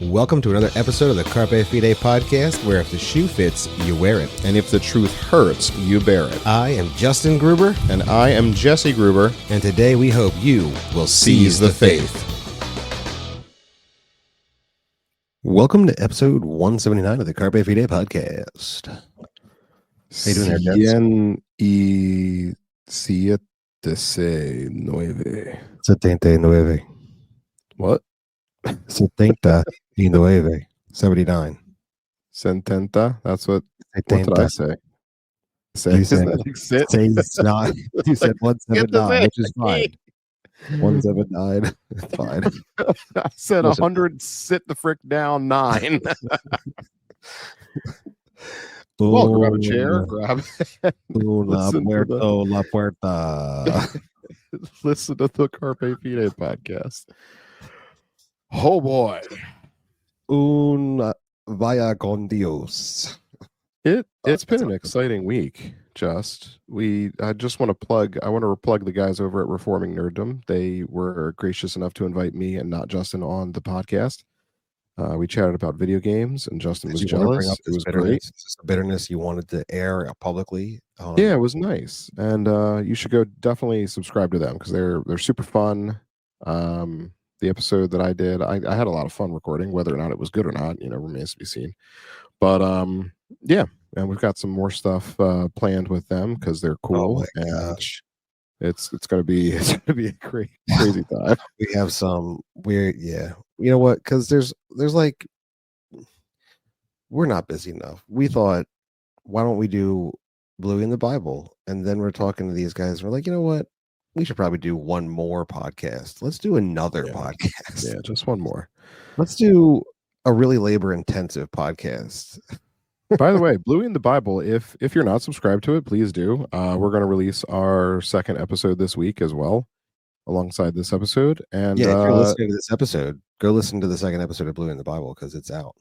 Welcome to another episode of the Carpe Fide podcast, where if the shoe fits, you wear it. And if the truth hurts, you bear it. I am Justin Gruber. And I am Jesse Gruber. And today we hope you will seize the faith. Welcome to episode 179 of the Carpe Fide podcast. How you doing there, Jess? 79. What? 79. 79. Sententa? That's what did I say? You said 179, which is fine. 179. It's fine. I said 100, sit the frick down, 9. Well, grab a chair, grab La puerta. Listen to the Carpe Fide podcast. Oh boy. Vaya con Dios. It's been an exciting week. I just want to plug the guys over at Reforming Nerddom. They were gracious enough to invite me and not Justin on the podcast. We chatted about video games, and Justin was jealous. It was great. Is this the bitterness you wanted to air publicly? Yeah, it was nice, and you should go definitely subscribe to them because they're super fun. The episode that I did, I had a lot of fun recording. Whether or not it was good or not, remains to be seen. But yeah, and we've got some more stuff planned with them because they're cool. Oh my gosh. It's gonna be a crazy time. We have some weird, yeah. You know what? Because there's like, we're not busy enough. We thought, why don't we do Bluey in the Bible? And then we're talking to these guys. We're like, you know what? We should probably do one more podcast. Let's do another podcast. Yeah, just one more. Let's do a really labor-intensive podcast. By the way, Bluey in the Bible, if you're not subscribed to it, please do. We're going to release our second episode this week as well, alongside this episode. And yeah, if you're listening to this episode, go listen to the second episode of Bluey in the Bible because it's out.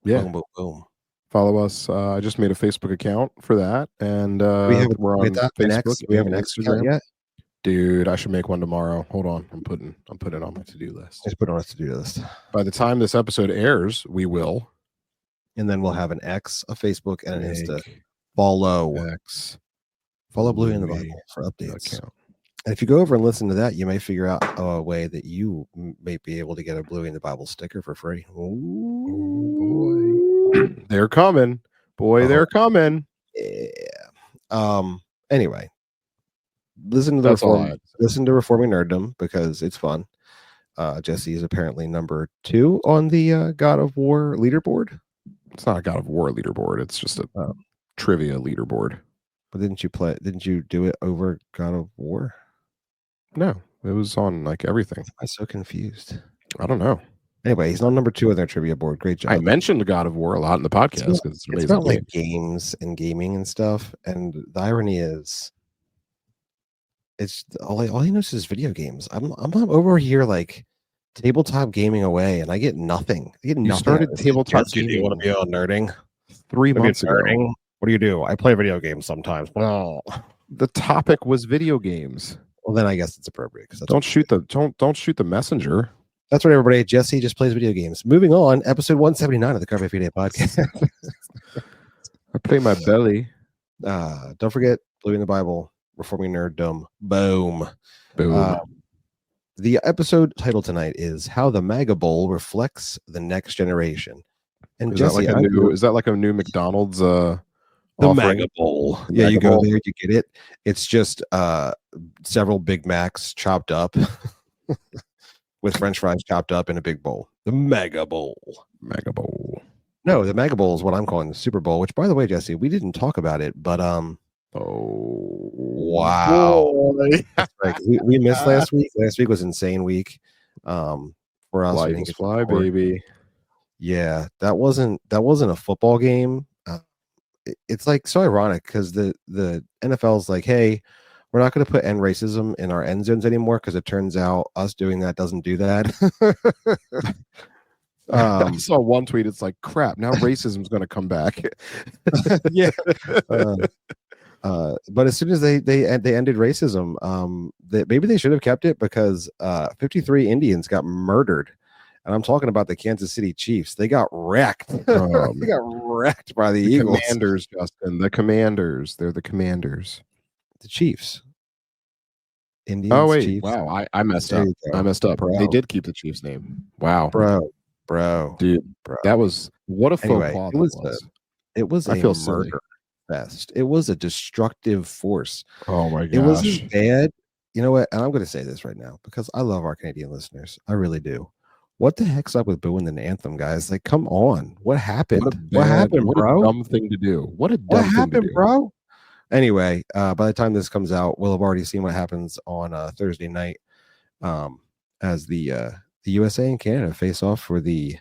Yeah. Boom, boom, boom. Follow us. I just made a Facebook account for that, and we're on Facebook. We have an X account yet? Dude, I should make one tomorrow. Hold on, I'm putting it on my to-do list. Just put it on a to-do list. By the time this episode airs, we will. And then we'll have an X, a Facebook, and an Insta. Follow Bluey in the Bible for updates. And if you go over and listen to that, you may figure out a way that you may be able to get a Bluey in the Bible sticker for free. Ooh, boy. They're coming. They're coming. Yeah. Anyway. Listen to Reforming Nerddom because it's fun. Jesse is apparently number 2 on the God of War leaderboard. It's not a God of War leaderboard. It's just a trivia leaderboard. But didn't you do it over God of War? No, it was on like everything. I'm so confused. I don't know. Anyway, he's on number 2 on their trivia board. Great job. I mentioned the God of War a lot in the podcast because it's amazing. It's about like games and gaming and stuff. And the irony is, it's all he knows is video games. I'm over here like tabletop gaming away, and I get nothing. You started tabletop gaming. Do you want to be on nerding? 3 months ago. What do? I play video games sometimes. Well, the topic was video games. Well, then I guess it's appropriate. Don't shoot the messenger. That's right, everybody. Jesse just plays video games. Moving on, episode 179 of the Carpe Fide podcast. I play my belly. Don't forget Bluey in the Bible. Reforming Nerddom. Boom. The episode title tonight is How the MAGA Bowl Reflects the Next Generation. And is Jesse, that like a new McDonald's the MAGA Bowl? Yeah, you go there, you get it. It's just several Big Macs chopped up with French fries chopped up in a big bowl. The MAGA Bowl. MAGA Bowl. No, the MAGA Bowl is what I'm calling the Super Bowl, which, by the way, Jesse, we didn't talk about it, but oh wow! Like, we missed last week. Last week was insane week for us. Life fly, baby. Yeah, that wasn't a football game. It's like so ironic because the NFL's like, hey, we're not going to put end racism in our end zones anymore because it turns out us doing that doesn't do that. I saw one tweet. It's like, crap. Now racism's going to come back. Yeah. But as soon as they ended racism, maybe they should have kept it because 53 Indians got murdered and I'm talking about the Kansas City Chiefs. They got wrecked. They got wrecked by the Eagles. Commanders, Justin. The Commanders. They're the Commanders. The Chiefs. Indians, Oh wait, Chiefs. wow! I messed There up. you go. I messed up. Bro. They did keep the Chiefs name. Wow, Bro, dude, bro. that was what a faux Anyway, pas it that was was. a I feel murder silly. fest. It was a destructive force. Oh my It was as gosh! bad. You know what? And I'm going to say this right now because I love our Canadian listeners. I really do. What the heck's up with booing the anthem, guys? Like, come on. What happened? What happened, What bro? a dumb thing to do. What a What dumb thing to happened, do. bro? Anyway, by the time this comes out, we'll have already seen what happens on Thursday night, as the USA and Canada face off for the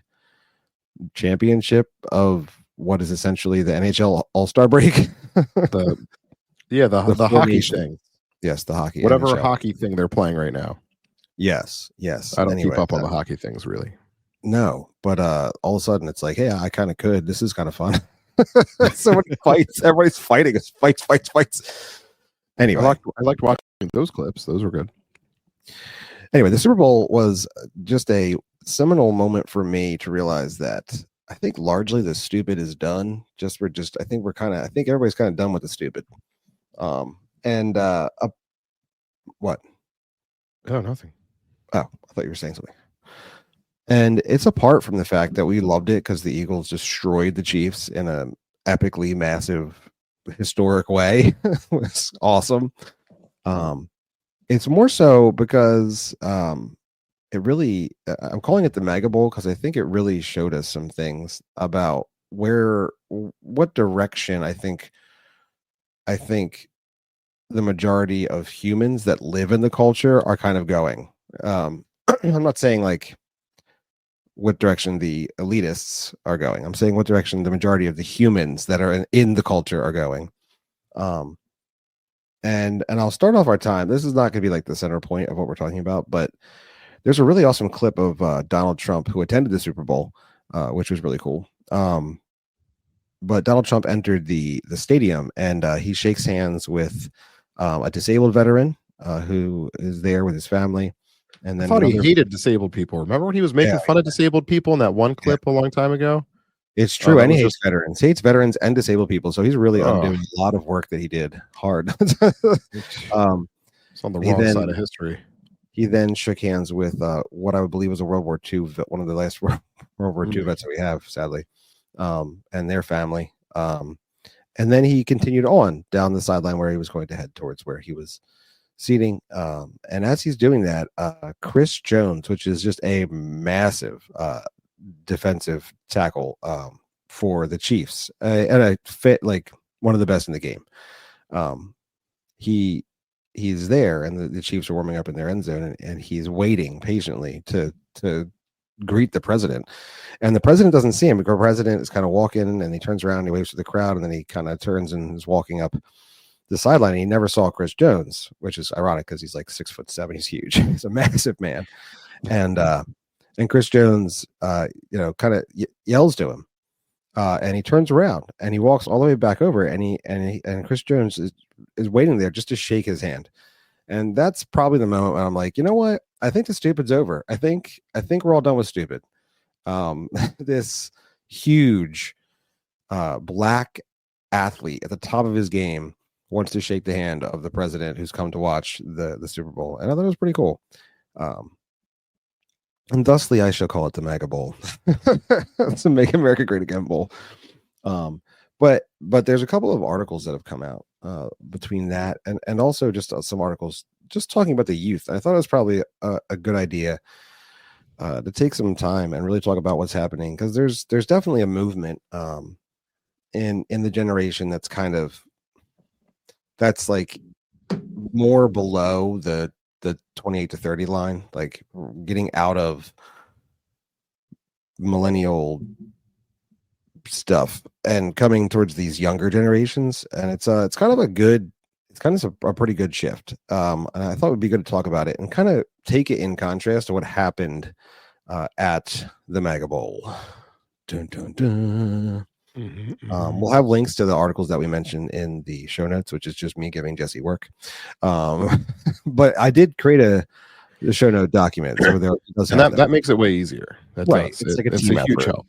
championship of what is essentially the NHL All-Star break. The The the Four hockey Nations. thing. Yes, the hockey. Whatever NHL. hockey thing they're playing right now. Yes. I don't Anyway, keep up on the hockey things really. no, but all of a sudden it's like, hey, I kind of could. This is kind of fun. So many fights. Everybody's fighting. It's fights. Anyway, I liked watching those clips. Those were good. Anyway, the Super Bowl was just a seminal moment for me to realize that I think largely the stupid is done. I think everybody's kind of done with the stupid. What? Oh, nothing. Oh, I thought you were saying something. And it's apart from the fact that we loved it because the Eagles destroyed the Chiefs in a epically massive, historic way. It was awesome. It's more so because it really, I'm calling it the Mega Bowl because I think it really showed us some things about what direction I think the majority of humans that live in the culture are kind of going. I'm not saying like what direction the elitists are going. I'm saying what direction the majority of the humans that are in the culture are going. And I'll start off our time. This is not going to be like the center point of what we're talking about, but there's a really awesome clip of Donald Trump who attended the Super Bowl, which was really cool. But Donald Trump entered the stadium and he shakes hands with a disabled veteran who is there with his family. And then I thought he hated disabled people. Remember when he was making fun of disabled people in that one clip a long time ago? It's true. And he hates veterans. He hates veterans and disabled people. So he's really undoing a lot of work that he did hard. It's on the wrong side of history. He then shook hands with what I would believe was a World War II, one of the last World War II vets that we have, sadly, and their family. And then he continued on down the sideline where he was going to head towards where he was seating. And as he's doing that, Chris Jones, which is just a massive defensive tackle for the Chiefs, and I fit like one of the best in the game. He's there, and the Chiefs are warming up in their end zone, and he's waiting patiently to greet the president. And the president doesn't see him because the president is kind of walking, and he turns around, and he waves to the crowd, and then he kind of turns and is walking up the sideline. And he never saw Chris Jones, which is ironic because he's like 6'7". He's huge. He's a massive man. And Chris Jones, kind of yells to him, and he turns around and he walks all the way back over, and Chris Jones is waiting there just to shake his hand. And that's probably the moment when I'm like, you know what? I think the stupid's over. I think we're all done with stupid. This huge black athlete at the top of his game wants to shake the hand of the president who's come to watch the Super Bowl, and I thought it was pretty cool. And thusly, I shall call it the MAGA Bowl. It's a Make America Great Again Bowl. But there's a couple of articles that have come out between that and also just some articles just talking about the youth. I thought it was probably a good idea to take some time and really talk about what's happening, because there's definitely a movement in the generation that's like more below the 28 to 30 line, like getting out of millennial stuff and coming towards these younger generations. And it's kind of a pretty good shift. And I thought it would be good to talk about it and kind of take it in contrast to what happened at the MAGA Bowl. Dun, dun, dun. We'll have links to the articles that we mentioned in the show notes, which is just me giving Jesse work. But I did create the show note document. So there does And have that makes it way easier. That right. does. It's like a It's team a huge effort. help.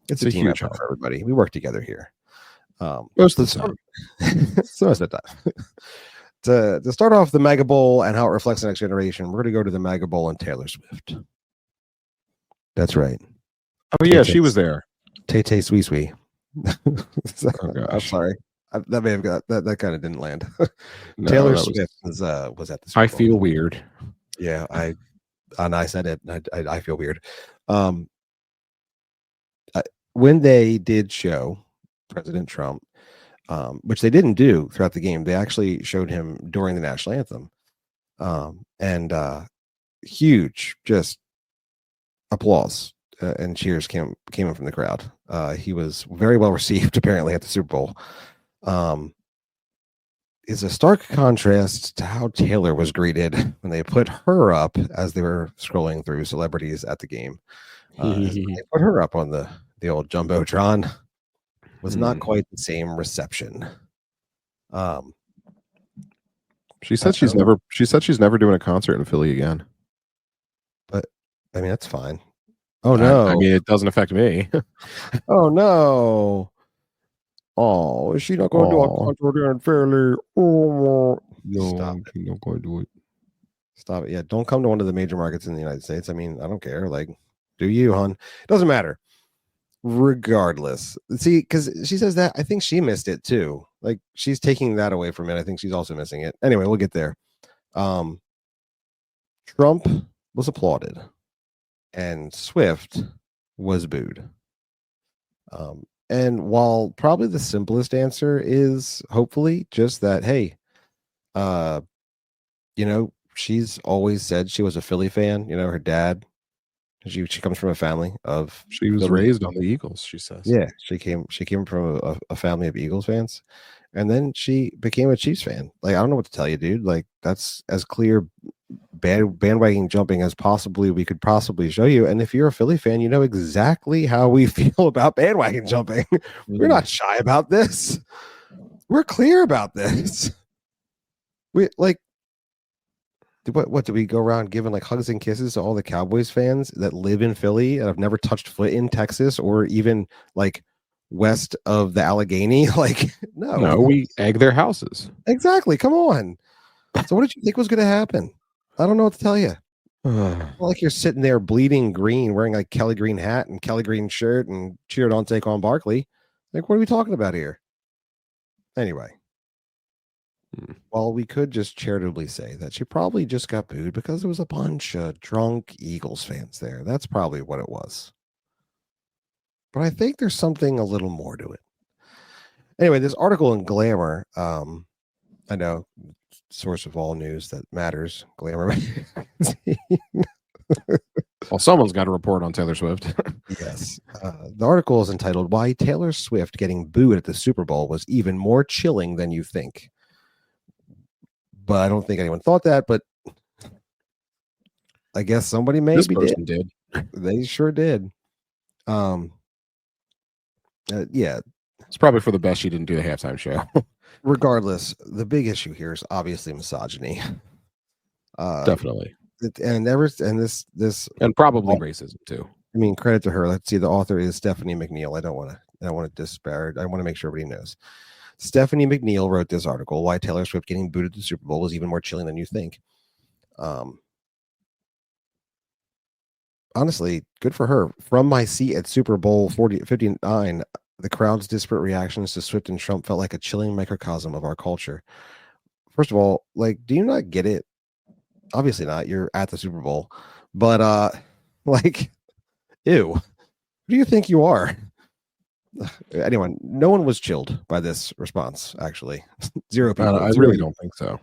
It's a team huge effort help for everybody. We work together here. most of the time. So most of the time. To start off the Mega Bowl and how it reflects the next generation, we're going to go to the Mega Bowl and Taylor Swift. That's right. Oh yeah, she was there. Tay Sweet Sweet. Oh I'm gosh, sorry. That may have got that kind of didn't land. no, Taylor that Swift was at the Super I Bowl. feel weird. Yeah, I said it. I feel weird. When they did show President Trump, which they didn't do throughout the game, they actually showed him during the national anthem, and huge just applause and cheers came in from the crowd. He was very well received apparently at the Super Bowl. Is a stark contrast to how Taylor was greeted when they put her up as they were scrolling through celebrities at the game. As they put her up on the old jumbotron, was not quite the same reception. She said she's never doing a concert in Philly again. But I mean that's fine. Oh no! I mean it doesn't affect me. Oh no! Oh, is she not going to do a concert here in Philly? Oh, No, stop it! she's not going to do it. Stop it! Yeah, don't come to one of the major markets in the United States. I mean, I don't care. Like, do you, hon? Doesn't matter. Regardless, see, because she says that I think she missed it too. Like, she's taking that away from it. I think she's also missing it. Anyway, we'll get there. Trump was applauded, and Swift was booed. And while probably the simplest answer is hopefully just that, hey, she's always said she was a Philly fan. Her dad, she comes from a family of She was Philly. raised on the Eagles, she says. Yeah, she came from a family of Eagles fans, and then she became a Chiefs fan. Like, I don't know what to tell you, dude. Like, that's as clear bandwagon jumping as possibly we could possibly show you. And if you're a Philly fan, you know exactly how we feel about bandwagon jumping. We're not shy about this. We're clear about this. We like what do we go around giving like hugs and kisses to all the Cowboys fans that live in Philly and have never touched foot in Texas or even like west of the Allegheny? Like, no, we egg their houses. Exactly. Come on. So what did you think was going to happen? I don't know what to tell you. Like you're sitting there bleeding green, wearing like Kelly Green hat and Kelly Green shirt and cheered on Saquon Barkley. Like, what are we talking about here? Anyway, well, we could just charitably say that she probably just got booed because there was a bunch of drunk Eagles fans there. That's probably what it was. But I think there's something a little more to it. Anyway, this article in Glamour, I know, source of all news that matters, Glamour magazine. Well, someone's got to report on Taylor Swift. Yes. The article is entitled Why Taylor Swift Getting Booed at the Super Bowl Was Even More Chilling Than You Think. But I don't think anyone thought that, but I guess somebody maybe did. They sure did. Yeah. It's probably for the best she didn't do the halftime show. Regardless, the big issue here is obviously misogyny. Definitely. And probably racism too. I mean, credit to her. Let's see. The author is Stephanie McNeil. I don't want to disparage. I want to make sure everybody knows. Stephanie McNeil wrote this article, Why Taylor Swift Getting Booed at the Super Bowl Was Even More Chilling Than You Think. Honestly, good for her. From my seat at Super Bowl 59, the crowd's disparate reactions to Swift and Trump felt like a chilling microcosm of our culture. First of all, like, do you not get it? Obviously not. You're at the Super Bowl. But, like, ew. Who do you think you are? Anyone, no one was chilled by this response, actually. Zero people. I really don't think so.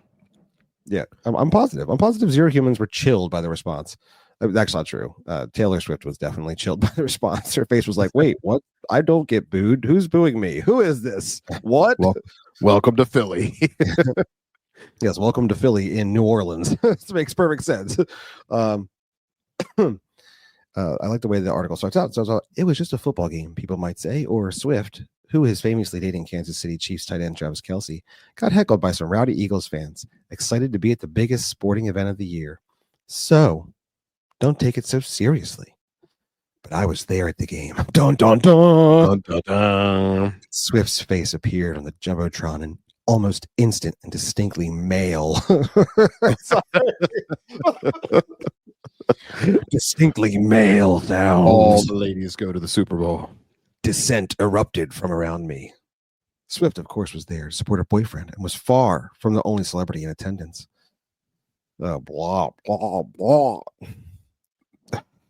Yeah, I'm positive. I'm positive zero humans were chilled by the response. That's not true. Taylor Swift was definitely chilled by the response. Her face was like, wait, what? I don't get booed. Who's booing me? Who is this? What? Well, welcome to Philly. Yes, welcome to Philly in New Orleans. This makes perfect sense. I like the way the article starts out. So it was just a football game, people might say, or Swift, who is famously dating Kansas City Chiefs tight end Travis Kelce, got heckled by some rowdy Eagles fans, excited to be at the biggest sporting event of the year. So don't take it so seriously. But I was there at the game. Dun dun dun. Dun, dun, dun. Swift's face appeared on the jumbotron in almost instant and distinctly male. Distinctly male All sounds. the ladies go to the Super Bowl. Dissent erupted from around me. Swift, of course, was there to support her boyfriend and was far from the only celebrity in attendance. Blah, blah, blah.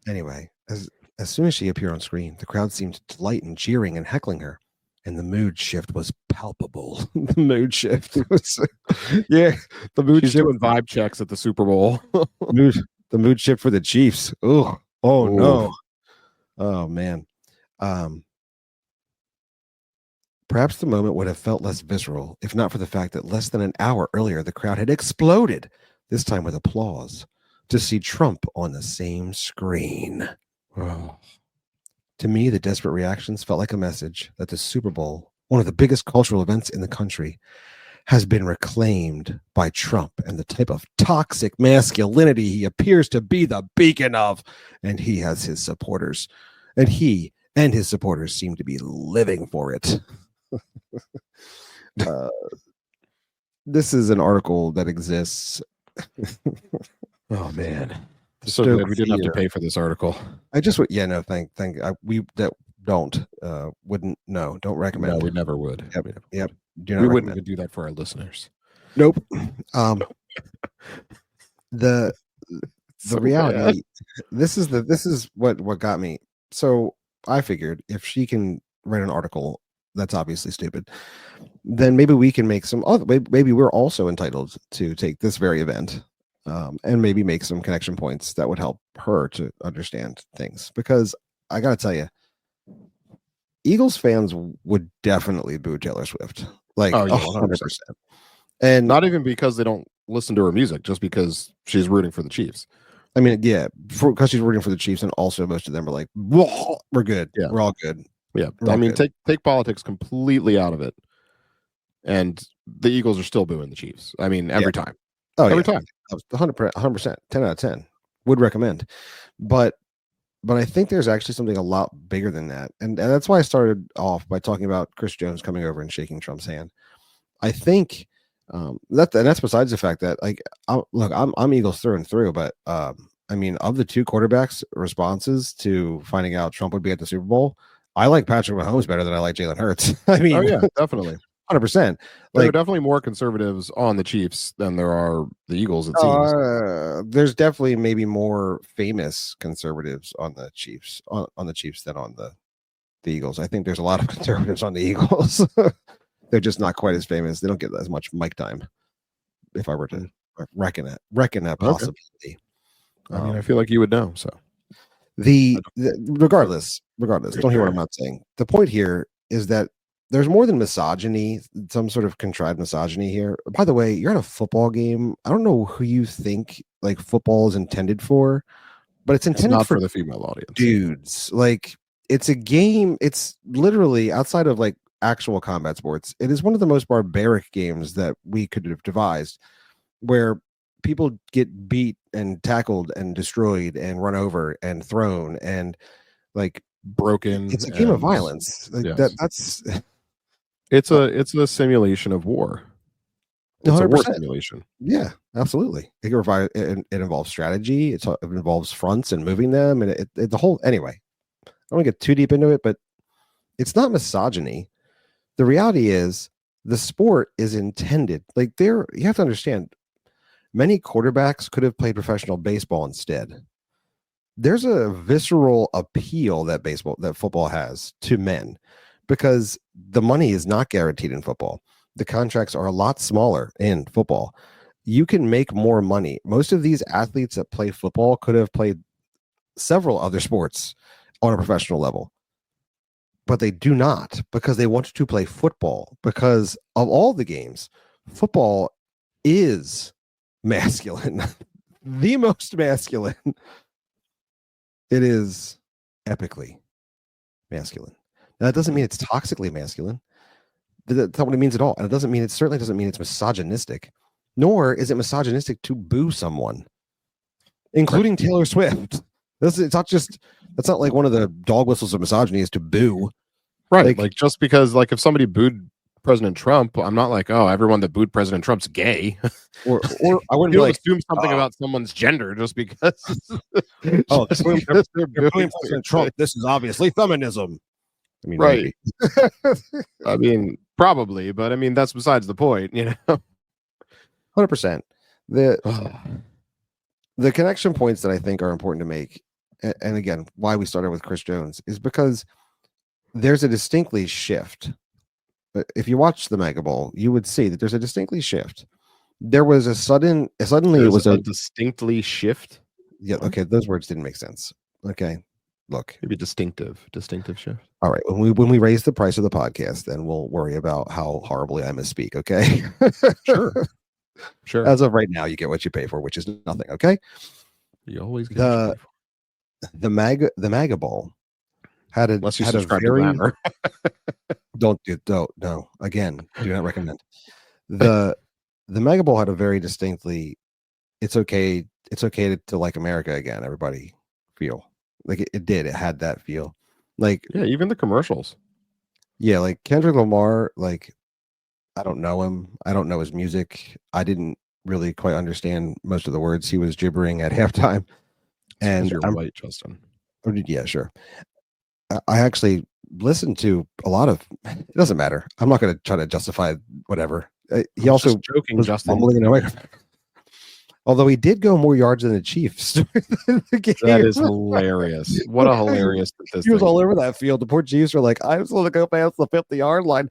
Anyway, as soon as she appeared on screen, the crowd seemed to delight in jeering and heckling her, and the mood shift was palpable. The mood shift was, yeah, the mood She's shift. doing vibe checks at the Super Bowl. The mood shift for the Chiefs. Oh Ooh. no. Oh man. Perhaps the moment would have felt less visceral if not for the fact that less than an hour earlier the crowd had exploded, this time with applause, to see Trump on the same screen. Oh. To me, the desperate reactions felt like a message that the Super Bowl, one of the biggest cultural events in the country, has been reclaimed by Trump and the type of toxic masculinity he appears to be the beacon of. And he has his supporters. And he and his supporters seem to be living for it. This is an article that exists. Oh man. So glad we didn't have to pay for this article. I just would, yeah, no, we that don't wouldn't no, don't recommend. No, we never would. Yep. We wouldn't even do that for our listeners. Nope. The So reality, this is what got me. So I figured if she can write an article that's obviously stupid, then maybe we can make some other, maybe we're also entitled to take this very event and maybe make some connection points that would help her to understand things. Because I gotta tell you, Eagles fans would definitely boo Taylor Swift, like 100%. And not even because they don't listen to her music, just because she's rooting for the Chiefs. I mean, yeah, because she's rooting for the Chiefs, and also most of them are like, we're good. Yeah, we're all good. Yeah, I mean, take politics completely out of it, and the Eagles are still booing the Chiefs. I mean, every time. Oh, every time. 100%, 10 out of 10. Would recommend, but I think there's actually something a lot bigger than that, and that's why I started off by talking about Chris Jones coming over and shaking Trump's hand. I think that's besides the fact that, like, I'm Eagles through and through, but I mean, of the two quarterbacks' responses to finding out Trump would be at the Super Bowl, I like Patrick Mahomes better than I like Jalen Hurts. I mean, oh yeah, definitely. 100%. There are definitely more conservatives on the Chiefs than there are the Eagles, it seems. There's definitely maybe more famous conservatives on the Chiefs on the Chiefs than on the Eagles. I think there's a lot of conservatives on the Eagles. They're just not quite as famous. They don't get as much mic time. If I were to reckon that possibility. I mean, I feel like you would know. So regardless, don't hear what I'm not saying. The point here is that there's more than misogyny, some sort of contrived misogyny here. By the way, you're at a football game. I don't know who you think like football is intended for, but it's intended not for the female audience. Dudes, like, it's a game. It's literally, outside of like actual combat sports, it is one of the most barbaric games that we could have devised, where people get beat and tackled and destroyed and run over and thrown and like broken. It's a game of violence. Like, yes. It's a simulation of war. It's 100%. A war simulation. Yeah, absolutely. It involves strategy. It involves fronts and moving them, and the whole. Anyway, I don't want to get too deep into it, but it's not misogyny. The reality is the sport is intended. Like, you have to understand, many quarterbacks could have played professional baseball instead. There's a visceral appeal that football has to men, because the money is not guaranteed in football. The contracts are a lot smaller in football. You can make more money. Most of these athletes that play football could have played several other sports on a professional level, but they do not, because they want to play football. Because of all the games, football is masculine, the most masculine. It is epically masculine. Now, that doesn't mean it's toxically masculine. That's not what it means at all. And it certainly doesn't mean it's misogynistic, nor is it misogynistic to boo someone. including Taylor Swift. It's not just, that's not like one of the dog whistles of misogyny is to boo. Right. Like just because like if somebody booed President Trump, I'm not like, oh, everyone that booed President Trump's gay. or I wouldn't You be don't like, assume something about someo's gender just because, oh, just they're because they're booing booing President Trump. This is obviously feminism. I mean, right. maybe. I mean, probably, but I mean that's besides the point, 100%. The connection points that I think are important to make, and again, why we started with Chris Jones is because there's a distinctly shift. If you watch the Mega Bowl, you would see that there's a distinctly shift. There was suddenly it was a distinctly shift. Yeah, okay, those words didn't make sense. Okay, look, maybe distinctive shift. All right, when we raise the price of the podcast, then we'll worry about how horribly I misspeak. Okay, sure. As of right now, you get what you pay for, which is nothing. Okay, you always get the MAGA Bowl had a unless you had a subscribe very to Banner. don't no again, do not recommend. The MAGA Bowl had a very distinctly it's okay to like America again, everybody feel like it did. It had that feel. Like, yeah, even the commercials. Yeah, like Kendrick Lamar, like I don't know him. I don't know his music. I didn't really quite understand most of the words he was gibbering at halftime. And you're white, Justin. Yeah, sure. I actually listened to a lot of. It doesn't matter. I'm not going to try to justify whatever. He also joking, was Justin. Although he did go more yards than the Chiefs during the game. That is hilarious. What a hilarious statistic. He was all over that field. The poor Chiefs were like, I just want to go past the 50-yard line.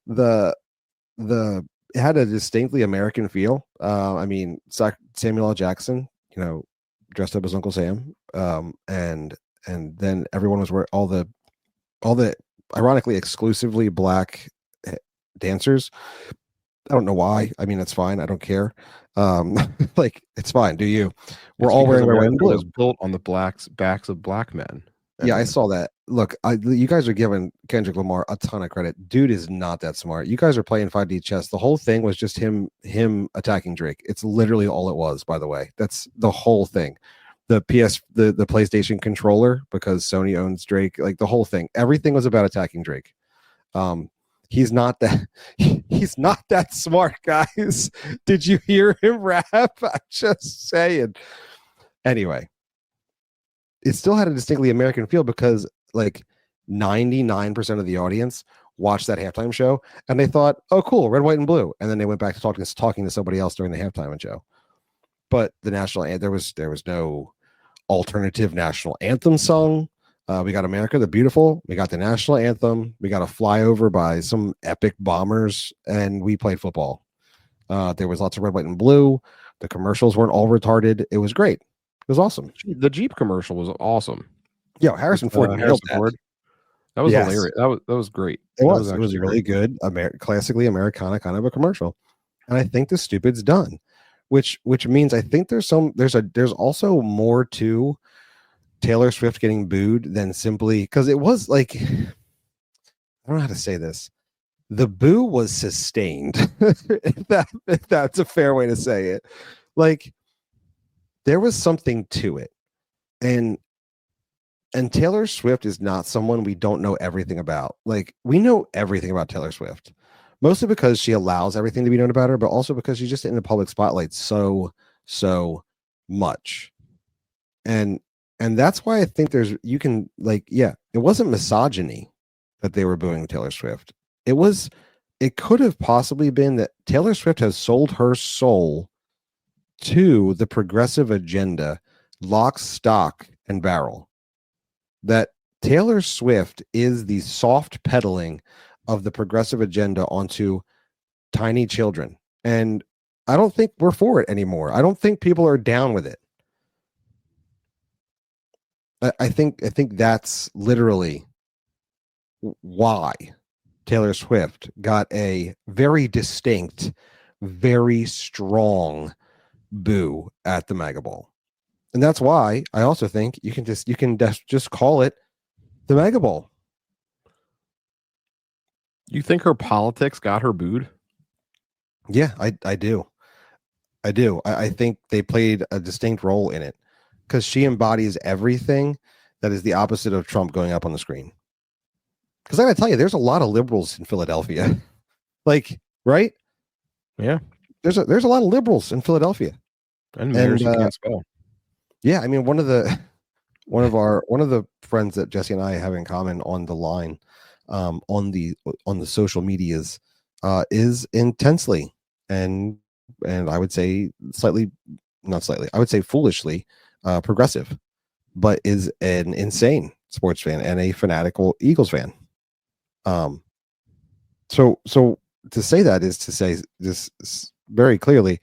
It had a distinctly American feel. I mean, Samuel L. Jackson, dressed up as Uncle Sam. And then everyone was wearing all the ironically exclusively black dancers. I don't know why. I mean, it's fine. I don't care. Like it's fine. Do you? We're all wearing red, white, and blue. Was built on the backs of black men. Yeah, I saw that. Look, you guys are giving Kendrick Lamar a ton of credit. Dude is not that smart. You guys are playing 5D chess. The whole thing was just him attacking Drake. It's literally all it was, by the way. That's the whole thing. The PlayStation controller, because Sony owns Drake, like the whole thing. Everything was about attacking Drake. He's not that smart, guys. Did you hear him rap? I'm just saying. Anyway, it still had a distinctly American feel because like 99% of the audience watched that halftime show and they thought, oh, cool, red, white, and blue. And then they went back to talking to somebody else during the halftime show. But the national anthem, there was no alternative national anthem sung. We got America the Beautiful. We got the national anthem. We got a flyover by some epic bombers, and we played football. There was lots of red, white, and blue. The commercials weren't all retarded. It was great. It was awesome. The Jeep commercial was awesome. Yeah, Harrison Ford nailed that. That was hilarious. That was great. It was really good, classically Americana kind of a commercial. And I think the stupid's done, which means I think there's also more to Taylor Swift getting booed than simply because it was like, I don't know how to say this. The boo was sustained. if that's a fair way to say it. Like there was something to it. And Taylor Swift is not someone we don't know everything about. Like we know everything about Taylor Swift, mostly because she allows everything to be known about her, but also because she's just in the public spotlight so much. And that's why I think it wasn't misogyny that they were booing Taylor Swift. It could have possibly been that Taylor Swift has sold her soul to the progressive agenda, lock, stock, and barrel. That Taylor Swift is the soft peddling of the progressive agenda onto tiny children. And I don't think we're for it anymore. I don't think people are down with it. I think that's literally why Taylor Swift got a very distinct, very strong boo at the MAGA Bowl. And that's why I also think you can just call it the MAGA Bowl. You think her politics got her booed? Yeah, I do. I do. I think they played a distinct role in it because she embodies everything that is the opposite of Trump going up on the screen. Because I got to tell you, there's a lot of liberals in Philadelphia. Like, right? Yeah. There's a lot of liberals in Philadelphia, And mayors you can't spell. Yeah, I mean, one of the friends that Jesse and I have in common on the line, on the social medias, is intensely and I would say slightly, not slightly, I would say foolishly, progressive, but is an insane sports fan and a fanatical Eagles fan. So to say that is to say this very clearly,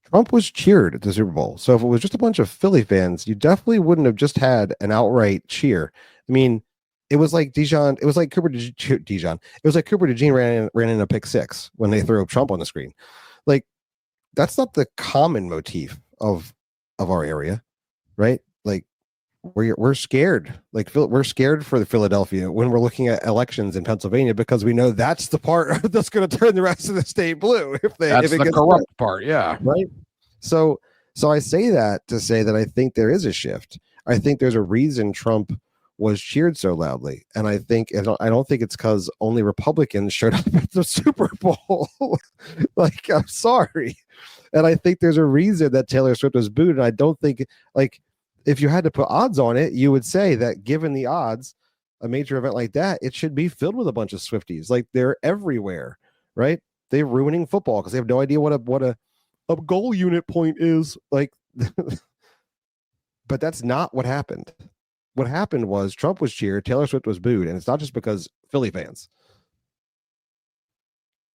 Trump was cheered at the Super Bowl. So if it was just a bunch of Philly fans, you definitely wouldn't have just had an outright cheer. I mean, it was like Dijon. It was like Dijon. It was like Cooper DeJean ran in a pick six when they threw Trump on the screen. Like, that's not the common motif of our area, right? Like, we're scared. Like, we're scared for the Philadelphia when we're looking at elections in Pennsylvania because we know that's the part that's going to turn the rest of the state blue That's if it the gets corrupt part. Yeah. right. So I say that to say that I think there is a shift. I think there's a reason Trump was cheered so loudly, and I don't think it's because only Republicans showed up at the Super Bowl. Like, I'm sorry, and I think there's a reason that Taylor Swift was booed, and I don't think, like, if you had to put odds on it, you would say that given the odds, a major event like that, it should be filled with a bunch of Swifties. Like, they're everywhere, right? They're ruining football because they have no idea what a goal unit point is, like. But that's not what happened. What happened was Trump was cheered, Taylor Swift was booed, and it's not just because Philly fans.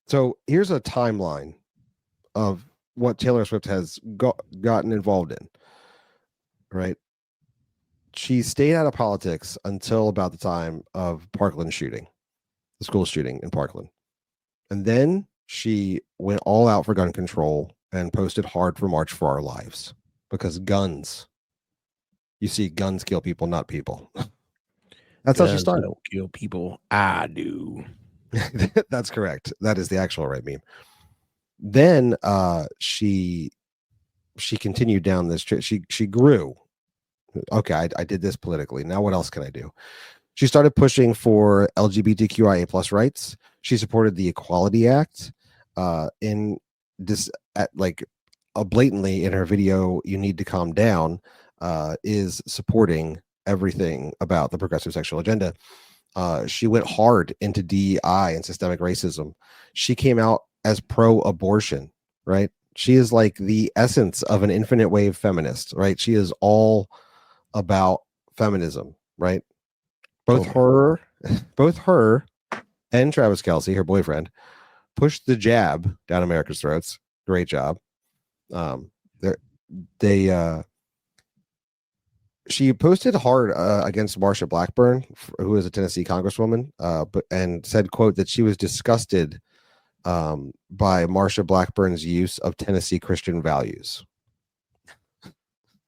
So here's a timeline of what Taylor Swift has gotten involved in, right? She stayed out of politics until about the time of Parkland shooting, the school shooting in Parkland. And then she went all out for gun control and posted hard for March for Our Lives because guns, you see, guns kill people, not people. That's how she started. Don't kill people. I do. That's correct. That is the actual right meme. Then she continued down this. She grew. Okay, I did this politically. Now what else can I do? She started pushing for LGBTQIA plus rights. She supported the Equality Act. In this, like, blatantly in her video, "You Need to Calm Down," is supporting everything about the progressive sexual agenda. She went hard into DEI and systemic racism. She came out as pro-abortion, right? She is like the essence of an infinite wave feminist, right? She is all about feminism, right? Both her and Travis Kelce, her boyfriend, pushed the jab down America's throats. Great job. She posted hard against Marsha Blackburn, who is a Tennessee congresswoman, and said, quote, that she was disgusted by Marsha Blackburn's use of Tennessee Christian values.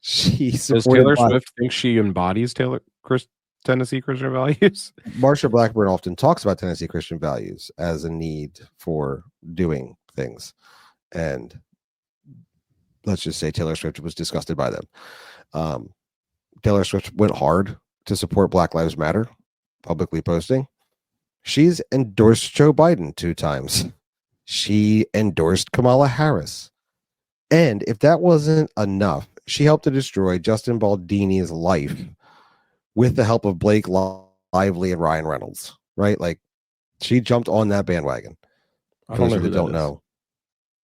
She Does Taylor Swift think she embodies Tennessee Christian values? Marsha Blackburn often talks about Tennessee Christian values as a need for doing things. And let's just say Taylor Swift was disgusted by them. Taylor Swift went hard to support Black Lives Matter, publicly posting. She's endorsed Joe Biden 2 times. She endorsed Kamala Harris. And if that wasn't enough, she helped to destroy Justin Baldini's life with the help of Blake Lively and Ryan Reynolds, right? Like, she jumped on that bandwagon. I don't know who don't know.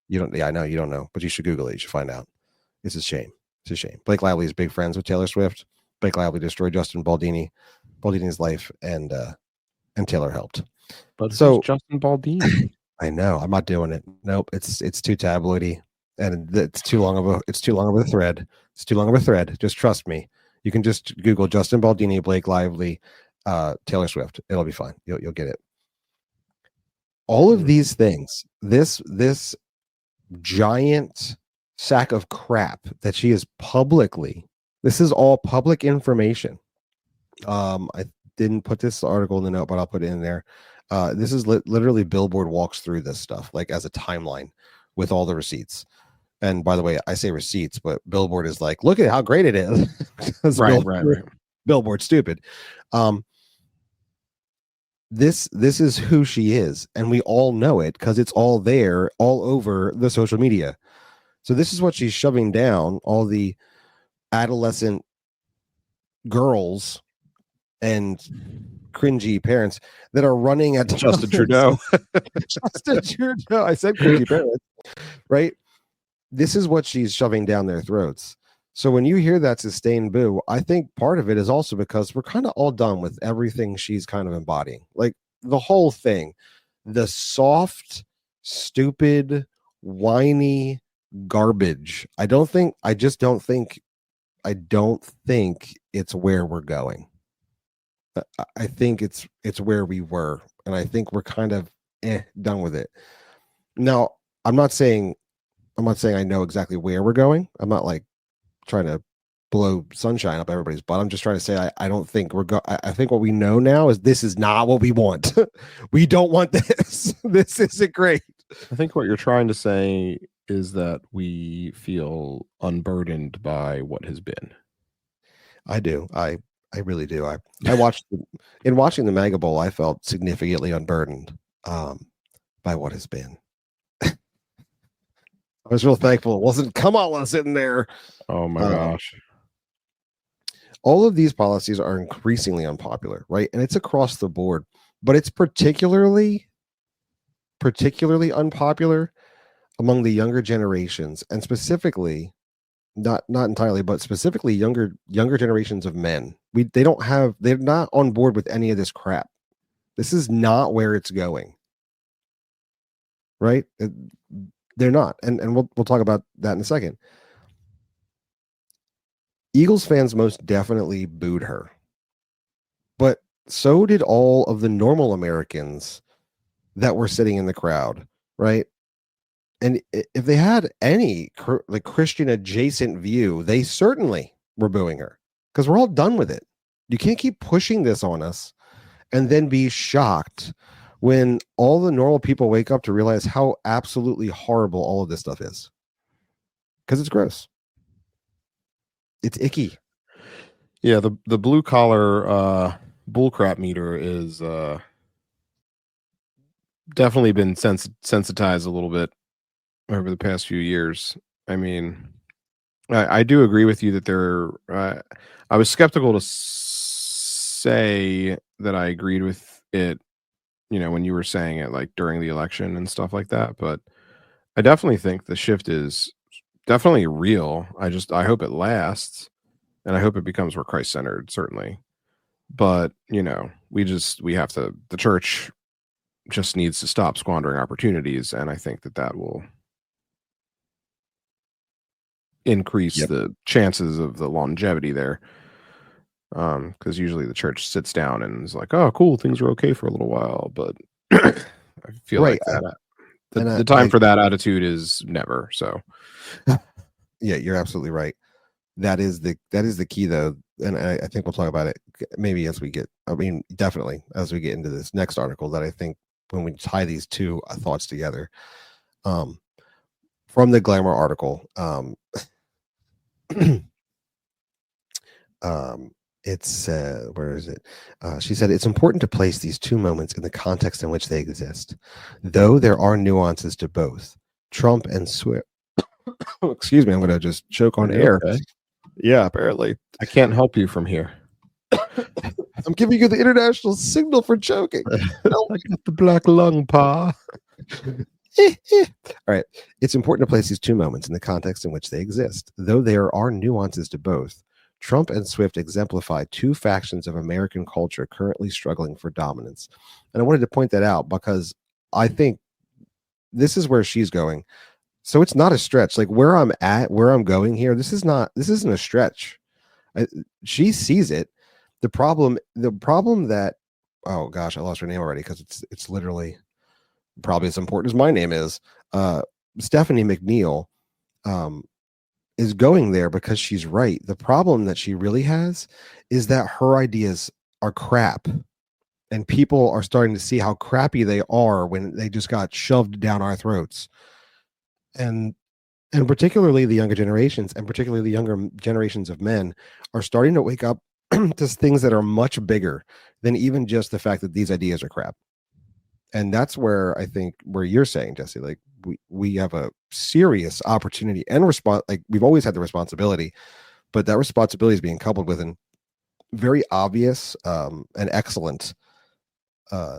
You don't. Yeah, I know you don't know, but you should Google it. You should find out. It's a shame. It's a shame. Blake Lively is big friends with Taylor Swift. Blake Lively destroyed Justin Baldini's life, and Taylor helped. But so Justin Baldini. I know. I'm not doing it. Nope. It's too tabloidy, and it's too long of a thread. It's too long of a thread. Just trust me. You can just Google Justin Baldini, Blake Lively, Taylor Swift. It'll be fine. You'll get it. All of these things, this giant sack of crap that she is publicly, this is all public information. I didn't put this article in the note, but I'll put it in there. This is literally Billboard walks through this stuff like as a timeline with all the receipts. And by the way, I say receipts, but Billboard is like, look at how great it is. Because Right. Billboard's stupid. Um, this is who she is, and we all know it because it's all there, all over the social media. So this is what she's shoving down all the adolescent girls and cringy parents that are running at Justin Trudeau. Justin Trudeau. I said cringy parents, right? This is what she's shoving down their throats. So when you hear that sustained boo, I think part of it is also because we're kind of all done with everything she's kind of embodying. Like the whole thing, the soft, stupid, whiny garbage. I don't think it's where we're going. I think it's where we were, and I think we're kind of done with it. Now, I'm not saying I know exactly where we're going. I'm not like trying to blow sunshine up everybody's butt. I'm just trying to say I don't think I think what we know now is this is not what we want. We don't want this. This isn't great. I think what you're trying to say is that we feel unburdened by what has been. I do. I really do. I watched in watching the MAGA Bowl, I felt significantly unburdened by what has been. I was real thankful it wasn't Kamala sitting there. Oh my gosh. All of these policies are increasingly unpopular, right? And it's across the board, but it's particularly unpopular among the younger generations, and specifically not entirely, but specifically younger generations of men. They're not on board with any of this crap. This is not where it's going. Right? They're not. And we'll talk about that in a second. Eagles fans most definitely booed her. But so did all of the normal Americans that were sitting in the crowd, right? And if they had any like Christian adjacent view, they certainly were booing her because we're all done with it. You can't keep pushing this on us and then be shocked when all the normal people wake up to realize how absolutely horrible all of this stuff is. Because it's gross. It's icky. Yeah, the blue collar bullcrap meter is definitely been sensitized a little bit over the past few years. I mean, I do agree with you that I was skeptical to say that I agreed with it, when you were saying it like during the election and stuff like that. But I definitely think the shift is definitely real. I hope it lasts, and I hope it becomes more Christ centered, certainly. But we have to. The church just needs to stop squandering opportunities, and I think that will increase the chances of the longevity there. Because usually the church sits down and is like, "Oh, cool, things are okay for a little while," but I feel like that the time for that attitude is never. So, yeah, you're absolutely right. That is the key, though, and I think we'll talk about it maybe as we get. I mean, definitely as we get into this next article. That I think when we tie these two thoughts together, from the Glamour article, it's where is it? She said it's important to place these two moments in the context in which they exist, though there are nuances to both. Trump and Swift. Excuse me, I'm going to just choke on air. okay? Yeah, apparently. I can't help you from here. I'm giving you the international signal for choking. I got the black lung, pa. All right. It's important to place these two moments in the context in which they exist, though there are nuances to both. Trump and Swift exemplify two factions of American culture currently struggling for dominance. And I wanted to point that out because I think this is where she's going. So it's not a stretch. Like where I'm going here, this isn't a stretch. She sees it. The problem that, oh gosh, I lost her name already because it's literally probably as important as my name is. Stephanie McNeil is going there because she's right. The problem that she really has is that her ideas are crap, and people are starting to see how crappy they are when they just got shoved down our throats. And And particularly the younger generations, and particularly the younger generations of men, are starting to wake up to things that are much bigger than even just the fact that these ideas are crap. And that's where I think where you're saying, Jesse, like we have a serious opportunity and response. Like we've always had the responsibility, but that responsibility is being coupled with an very obvious and excellent uh,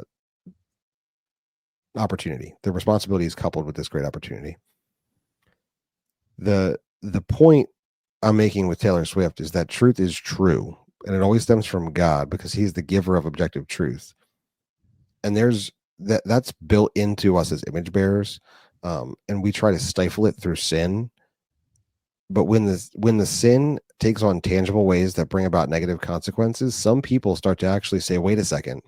opportunity. The responsibility is coupled with this great opportunity. The point I'm making with Taylor Swift is that truth is true, and it always stems from God because He's the giver of objective truth. And there's that's built into us as image bearers, and we try to stifle it through sin. But when the sin takes on tangible ways that bring about negative consequences, some people start to actually say, wait a second,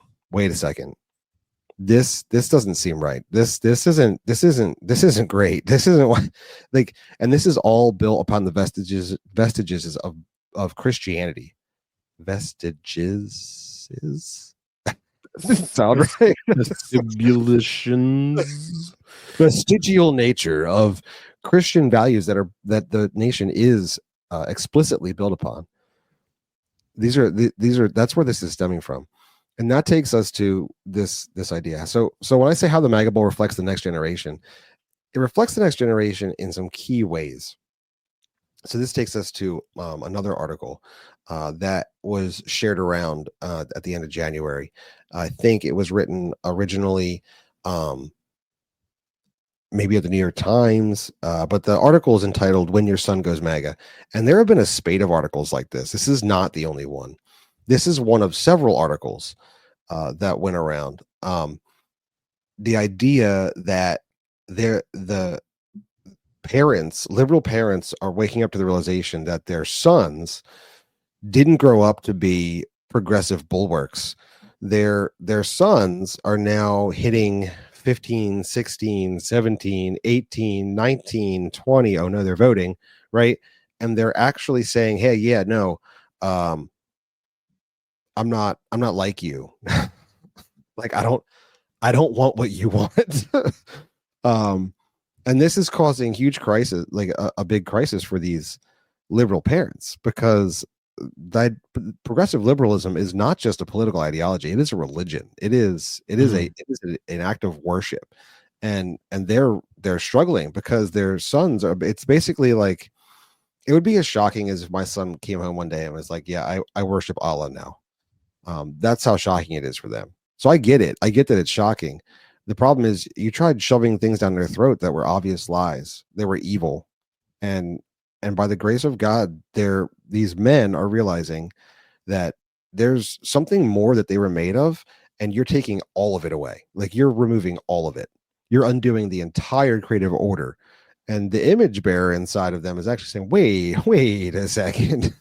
this doesn't seem right. This isn't great. This isn't what like, and this is all built upon the vestiges of Christianity. Vestiges is sound right. Vestibulations. Vestigial nature of Christian values that the nation is explicitly built upon. These are that's where this is stemming from, and that takes us to this idea. So when I say how the MAGA Bowl reflects the next generation, it reflects the next generation in some key ways. So this takes us to another article that was shared around at the end of January. I think it was written originally maybe at the New York Times, but the article is entitled "When Your Son Goes MAGA," and there have been a spate of articles like this. This is not the only one. This is one of several articles that went around. The idea that the parents, liberal parents, are waking up to the realization that their sons didn't grow up to be progressive bulwarks. Their sons are now hitting 15, 16, 17, 18, 19, 20. Oh no, they're voting, right? And they're actually saying, "Hey, yeah, no, I'm not like you. Like I don't want what you want." um and this is causing huge crisis, like a big crisis for these liberal parents, because that progressive liberalism is not just a political ideology, it is a religion. An act of worship, and they're struggling because their sons are, it's basically like, it would be as shocking as if my son came home one day and was like, yeah, I worship Allah now. That's how shocking it is for them. So I get it. I get that it's shocking. The problem is you tried shoving things down their throat that were obvious lies. They were evil. And by the grace of God, these men are realizing that there's something more that they were made of, and you're taking all of it away. Like you're removing all of it. You're undoing the entire creative order. And the image bearer inside of them is actually saying, wait a second.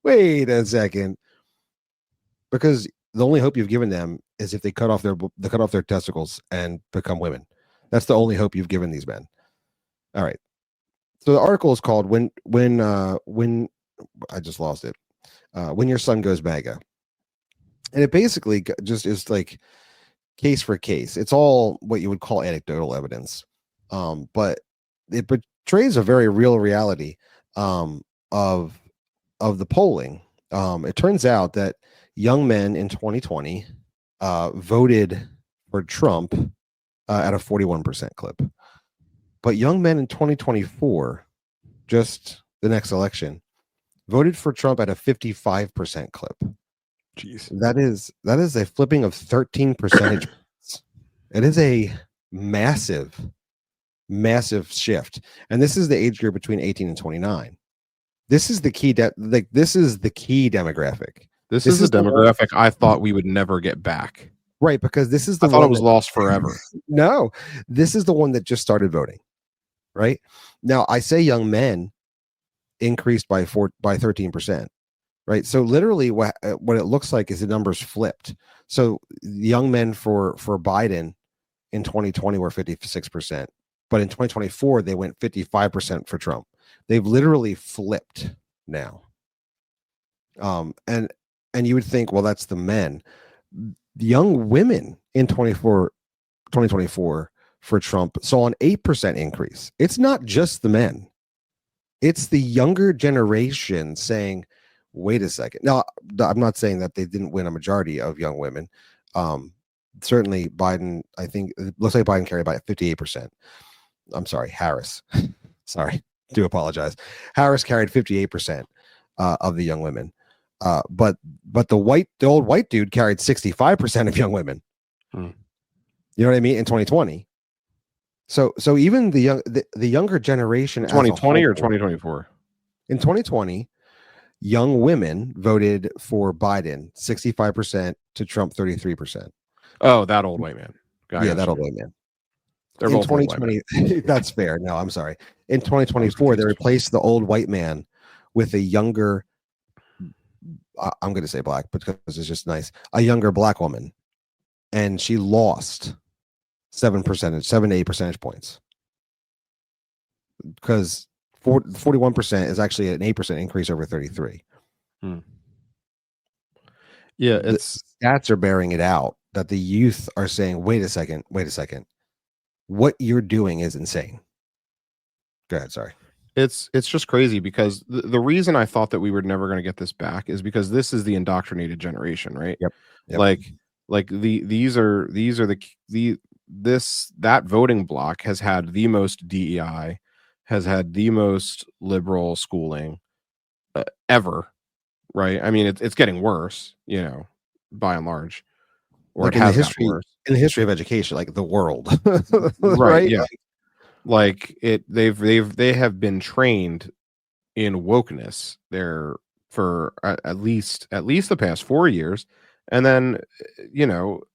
Wait a second. Because the only hope you've given them is if they cut off their testicles and become women. That's the only hope you've given these men. All right. So the article is called when I just lost it. When Your Son Goes MAGA. And it basically just is like case for case. It's all what you would call anecdotal evidence. But it portrays a very real reality of the polling. It turns out that young men in 2020 voted for Trump at a 41% clip. But young men in 2024, just the next election, voted for Trump at a 55% clip. Jeez. That is a flipping of 13 percentage points. It is a massive, massive shift. And this is the age group between 18 and 29. This is the key this is the key demographic. This is a demographic I thought we would never get back. Right, because this is the I thought one it was lost forever. No, this is the one that just started voting. Right? Now, I say young men increased by 13%. Right? So literally what it looks like is the numbers flipped. So young men for Biden in 2020 were 56%, but in 2024 they went 55% for Trump. They've literally flipped now. And you would think, well, that's the men. The young women in 2024 for Trump saw an 8% increase. It's not just the men. It's the younger generation saying, wait a second. Now, I'm not saying that they didn't win a majority of young women. Um, Certainly, Biden, I think, it looks like Biden carried by 58%. I'm sorry, Harris. Sorry, do apologize. Harris carried 58% of the young women. But the old white dude carried 65% of young women. Hmm. You know what I mean? In 2020. So even the younger generation as a 2020 or whole 2024? in 2020, young women voted for Biden 65% to Trump 33%. Oh, that old white man. I Yeah, got that old you. white man. They're In both old white men. 2020, that's fair. No, I'm sorry. In I was 2024, they confused. replaced the old white man with a younger, I'm going to say black because it's just nice, a younger black woman. And she lost 7 to 8 percentage points because 41% is actually an 8% increase over 33. Hmm. Yeah, The it's stats are bearing it out that the youth are saying, wait a second, what you're doing is insane. Go ahead, sorry. it's just crazy because the reason I thought that we were never going to get this back is because this is the indoctrinated generation, right? Yep. Yep. Like these are the this that voting block has had the most DEI, has had the most liberal schooling ever, right? I mean, it's getting worse, by and large, or it Like has gotten worse. in the history of education, like the world. Right, Right? yeah. Like they have been trained in wokeness there for at least the past 4 years, and then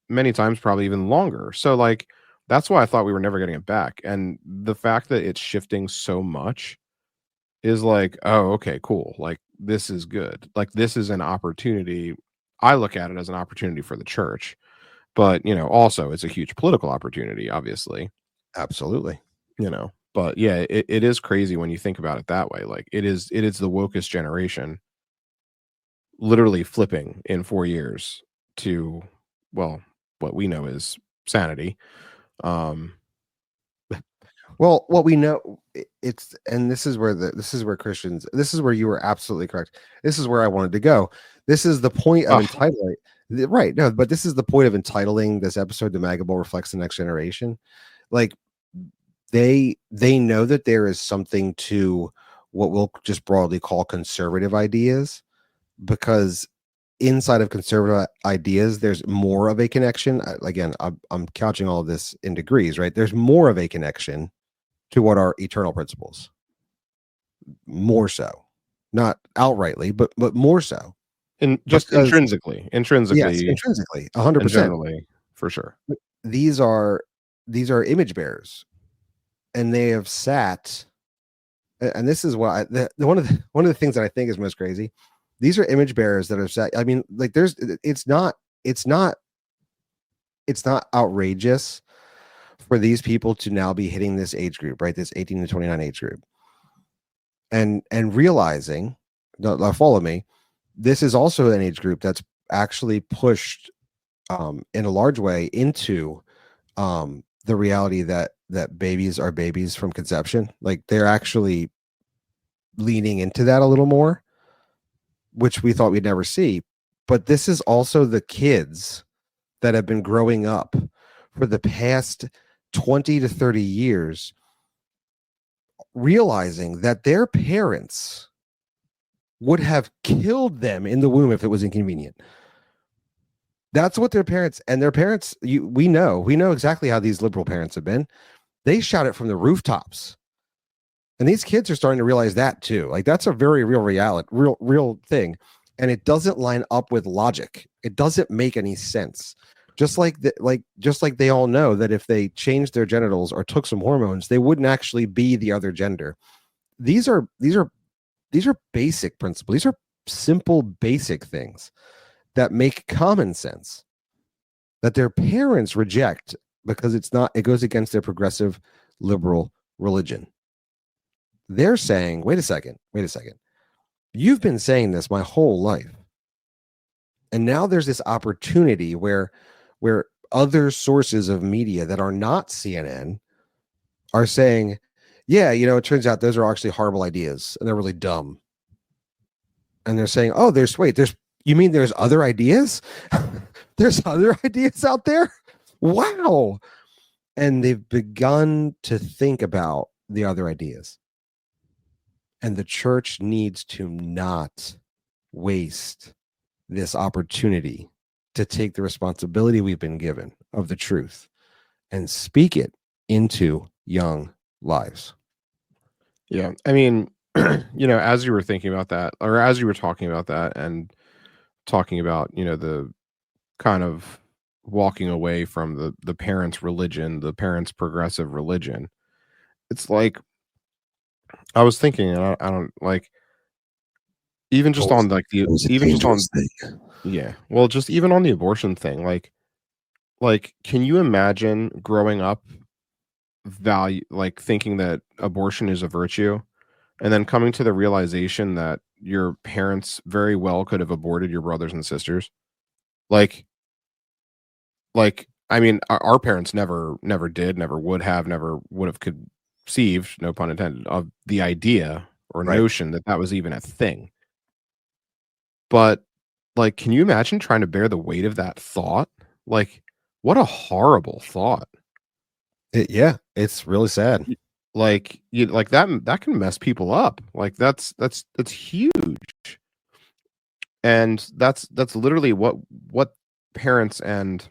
many times probably even longer. So like that's why I thought we were never getting it back, and the fact that it's shifting so much is like, oh, okay, cool, like this is good, like this is an opportunity. I look at it as an opportunity for the church, but also it's a huge political opportunity, obviously. Absolutely. But yeah, it is crazy when you think about it that way. Like it is the wokest generation literally flipping in 4 years to, well, what we know is sanity. um Well, what we know, it's, and this is where Christians, this is where you were absolutely correct. This is where I wanted to go. This is the point of ugh, entitling, right? No, but this is the point of entitling this episode to Magable reflects the next generation. Like they know that there is something to what we'll just broadly call conservative ideas, because inside of conservative ideas there's more of a connection. Again, I'm couching all of this in degrees, right? There's more of a connection to what are eternal principles, more so, not outrightly, but more so, and just because yes, intrinsically intrinsically and 100%. generally, for sure. these are these are image bearers, and they have sat, and this is why one of the things that I think is most crazy. These are image bearers that have sat. I mean, like it's not it's not outrageous for these people to now be hitting this age group, right? This 18 to 29 age group, and realizing, now follow me, this is also an age group that's actually pushed in a large way into the reality that babies are babies from conception. Like they're actually leaning into that a little more, which we thought we'd never see. But this is also the kids that have been growing up for the past 20 to 30 years, realizing that their parents would have killed them in the womb if it was inconvenient. That's what their parents, we know exactly how these liberal parents have been. They shout it from the rooftops. And these kids are starting to realize that too. Like that's a very real reality, real thing. And it doesn't line up with logic. It doesn't make any sense. Just like they all know that if they changed their genitals or took some hormones, they wouldn't actually be the other gender. These are basic principles. These are simple basic things that make common sense that their parents reject because it goes against their progressive liberal religion. They're saying, wait a second. You've been saying this my whole life. And now there's this opportunity where other sources of media that are not CNN are saying, yeah, it turns out those are actually horrible ideas and they're really dumb. And they're saying, oh, you mean there's other ideas? There's other ideas out there? Wow. And they've begun to think about the other ideas. And the church needs to not waste this opportunity to take the responsibility we've been given of the truth and speak it into young lives. Yeah. I mean, as you were thinking about that, or as you were talking about that and talking about, the kind of walking away from the parents' religion, the parents' progressive religion, it's like I was thinking, and I don't like even just on like It was a even just on dangerous thing. yeah, well, just even on the abortion thing, like can you imagine growing up like thinking that abortion is a virtue and then coming to the realization that your parents very well could have aborted your brothers and sisters? Like I mean, our parents never did, never would have, never would have conceived, no pun intended, of the idea or Right. notion that that was even a thing. But, like, can you imagine trying to bear the weight of that thought? Like, what a horrible thought. Yeah, it's really sad. Y you like, that can mess people up. Like, that's huge. And that's literally what parents and,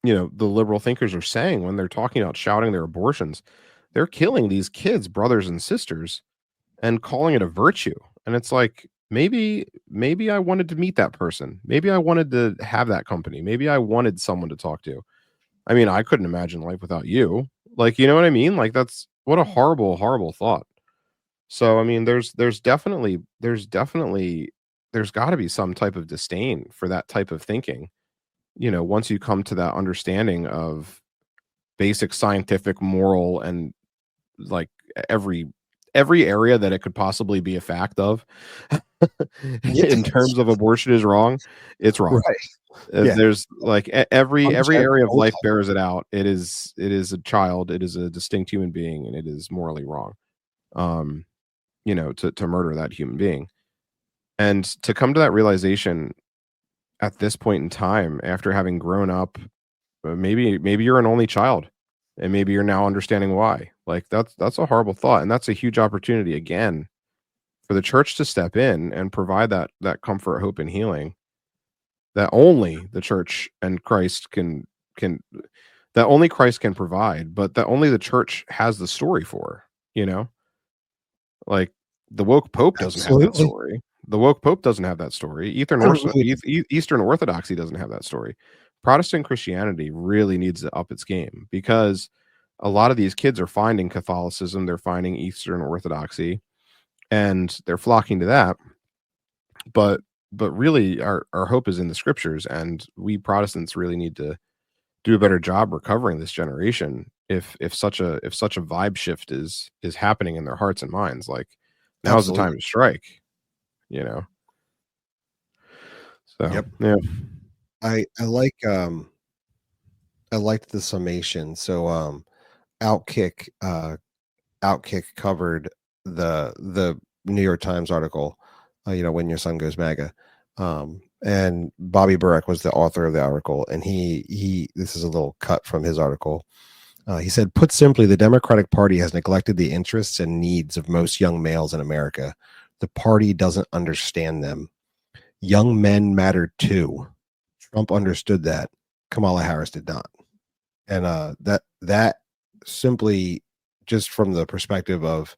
the liberal thinkers are saying when they're talking about shouting their abortions. They're killing these kids, brothers and sisters, and calling it a virtue. And it's like, maybe I wanted to meet that person. Maybe I wanted to have that company. Maybe I wanted someone to talk to. I mean, I couldn't imagine life without you. Like, you know what I mean? Like that's what a horrible, horrible thought. So, I mean, there's got to be some type of disdain for that type of thinking. Once you come to that understanding of basic scientific, moral, and like every every area that it could possibly be a fact of Yeah. in terms of abortion is wrong, it's wrong. Right. Yeah. There's like every 100% area of all the life time. bears it out. It is a child, it is a distinct human being, and it is morally wrong. Um, to murder that human being. And to come to that realization at this point in time after having grown up, maybe you're an only child and maybe you're now understanding why. Like that's a horrible thought and that's a huge opportunity again for the church to step in and provide that comfort, hope, and healing that only the church and Christ can that only Christ can provide, but that only the church has the story for, you know? Like the woke pope doesn't have that Absolutely. story. The woke pope doesn't have that story. I really Eastern Orthodoxy doesn't have that story. Protestant Christianity really needs to up its game because a lot of these kids are finding Catholicism, they're finding Eastern Orthodoxy, and they're flocking to that. But really our hope is in the scriptures, and we Protestants really need to do a better job recovering this generation if such a vibe shift is happening in their hearts and minds. Like now's the time absolutely. to strike, you know. So Yep. yeah. I liked the summation. So Outkick Outkick covered the New York Times article, when your son goes MAGA. And Bobby Burek was the author of the article, and he this is a little cut from his article. He said, put simply, the Democratic Party has neglected the interests and needs of most young males in America. The party doesn't understand them. Young men matter too. Trump understood that. Kamala Harris did not. And that simply, just from the perspective of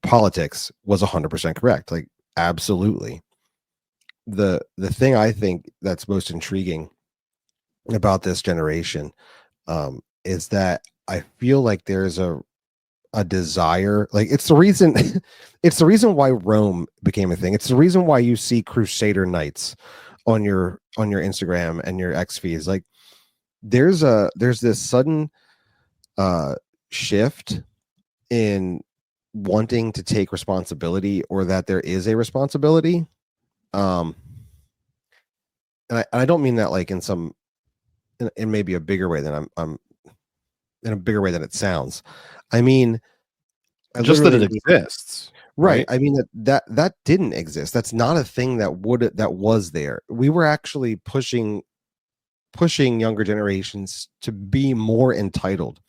politics, was 100% correct. Like, absolutely. The thing I think that's most intriguing about this generation, is that I feel like there's a desire, like it's the reason it's the reason why Rome became a thing. It's the reason why you see Crusader Knights on your Instagram and your X feeds. Like there's this sudden uh shift in wanting to take responsibility, or that there is a responsibility. um and I don't mean that like in maybe a bigger way than I'm in a bigger way than it sounds. I mean, I Just that it literally mean, exists, right. right? I mean that didn't exist. That's not a thing that was there. We were actually pushing younger generations to be more entitled.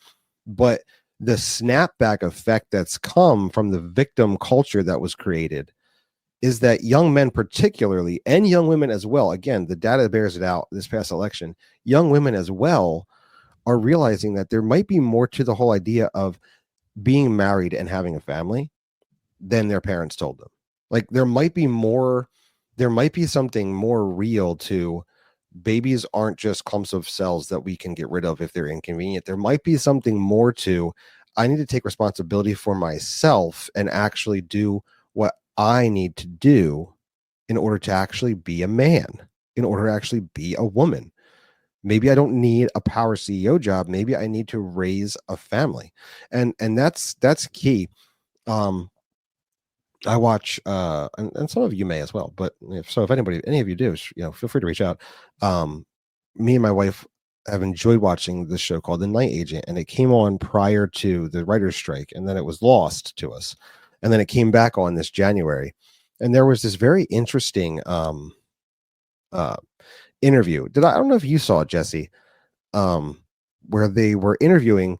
But the snapback effect that's come from the victim culture that was created is that young men particularly, and young women as well, again, the data bears it out this past election, young women as well are realizing that there might be more to the whole idea of being married and having a family than their parents told them. Like there might be something more real to babies aren't just clumps of cells that we can get rid of if they're inconvenient. There might be something more to, I need to take responsibility for myself and actually do what I need to do in order to actually be a man, in order to actually be a woman. Maybe I don't need a power CEO job. Maybe I need to raise a family. And that's key. Um, I watch, and some of you may as well, but if any of you do, feel free to reach out. Me and my wife have enjoyed watching this show called The Night Agent, and it came on prior to the writer's strike, and then it was lost to us, and then it came back on this January, and there was this very interesting uh, interview. I don't know if you saw it, Jesse, where they were interviewing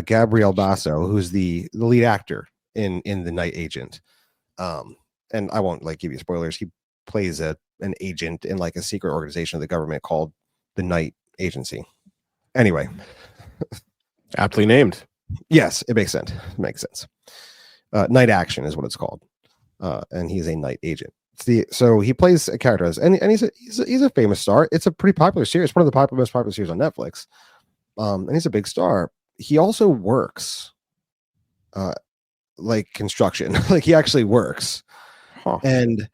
Gabriel Basso, who's the lead actor in The Night Agent. And I won't like give you spoilers. He plays an agent in like a secret organization of the government called the Night Agency. Anyway, Aptly named. yes, it makes sense. It makes sense. Night Action is what it's called, and he's a night agent. So he plays a character, and he's a famous star. It's a pretty popular series, one of the most popular series on Netflix. And he's a big star. He also works, like construction, like he actually works. Huh. And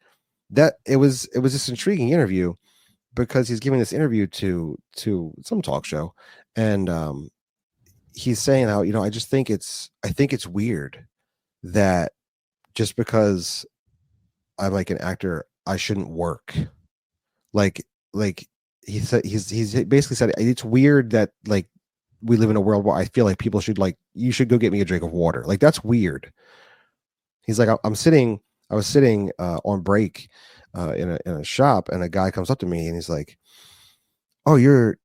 that it was this intriguing interview because he's giving this interview to some talk show, and he's saying how I think it's weird that just because I'm like an actor I shouldn't work. Like he said, he's basically said it's weird that like we live in a world where I feel like people should like you should go get me a drink of water. Like that's weird. He's like I was sitting on break in a shop, and a guy comes up to me and he's like, "Oh, you're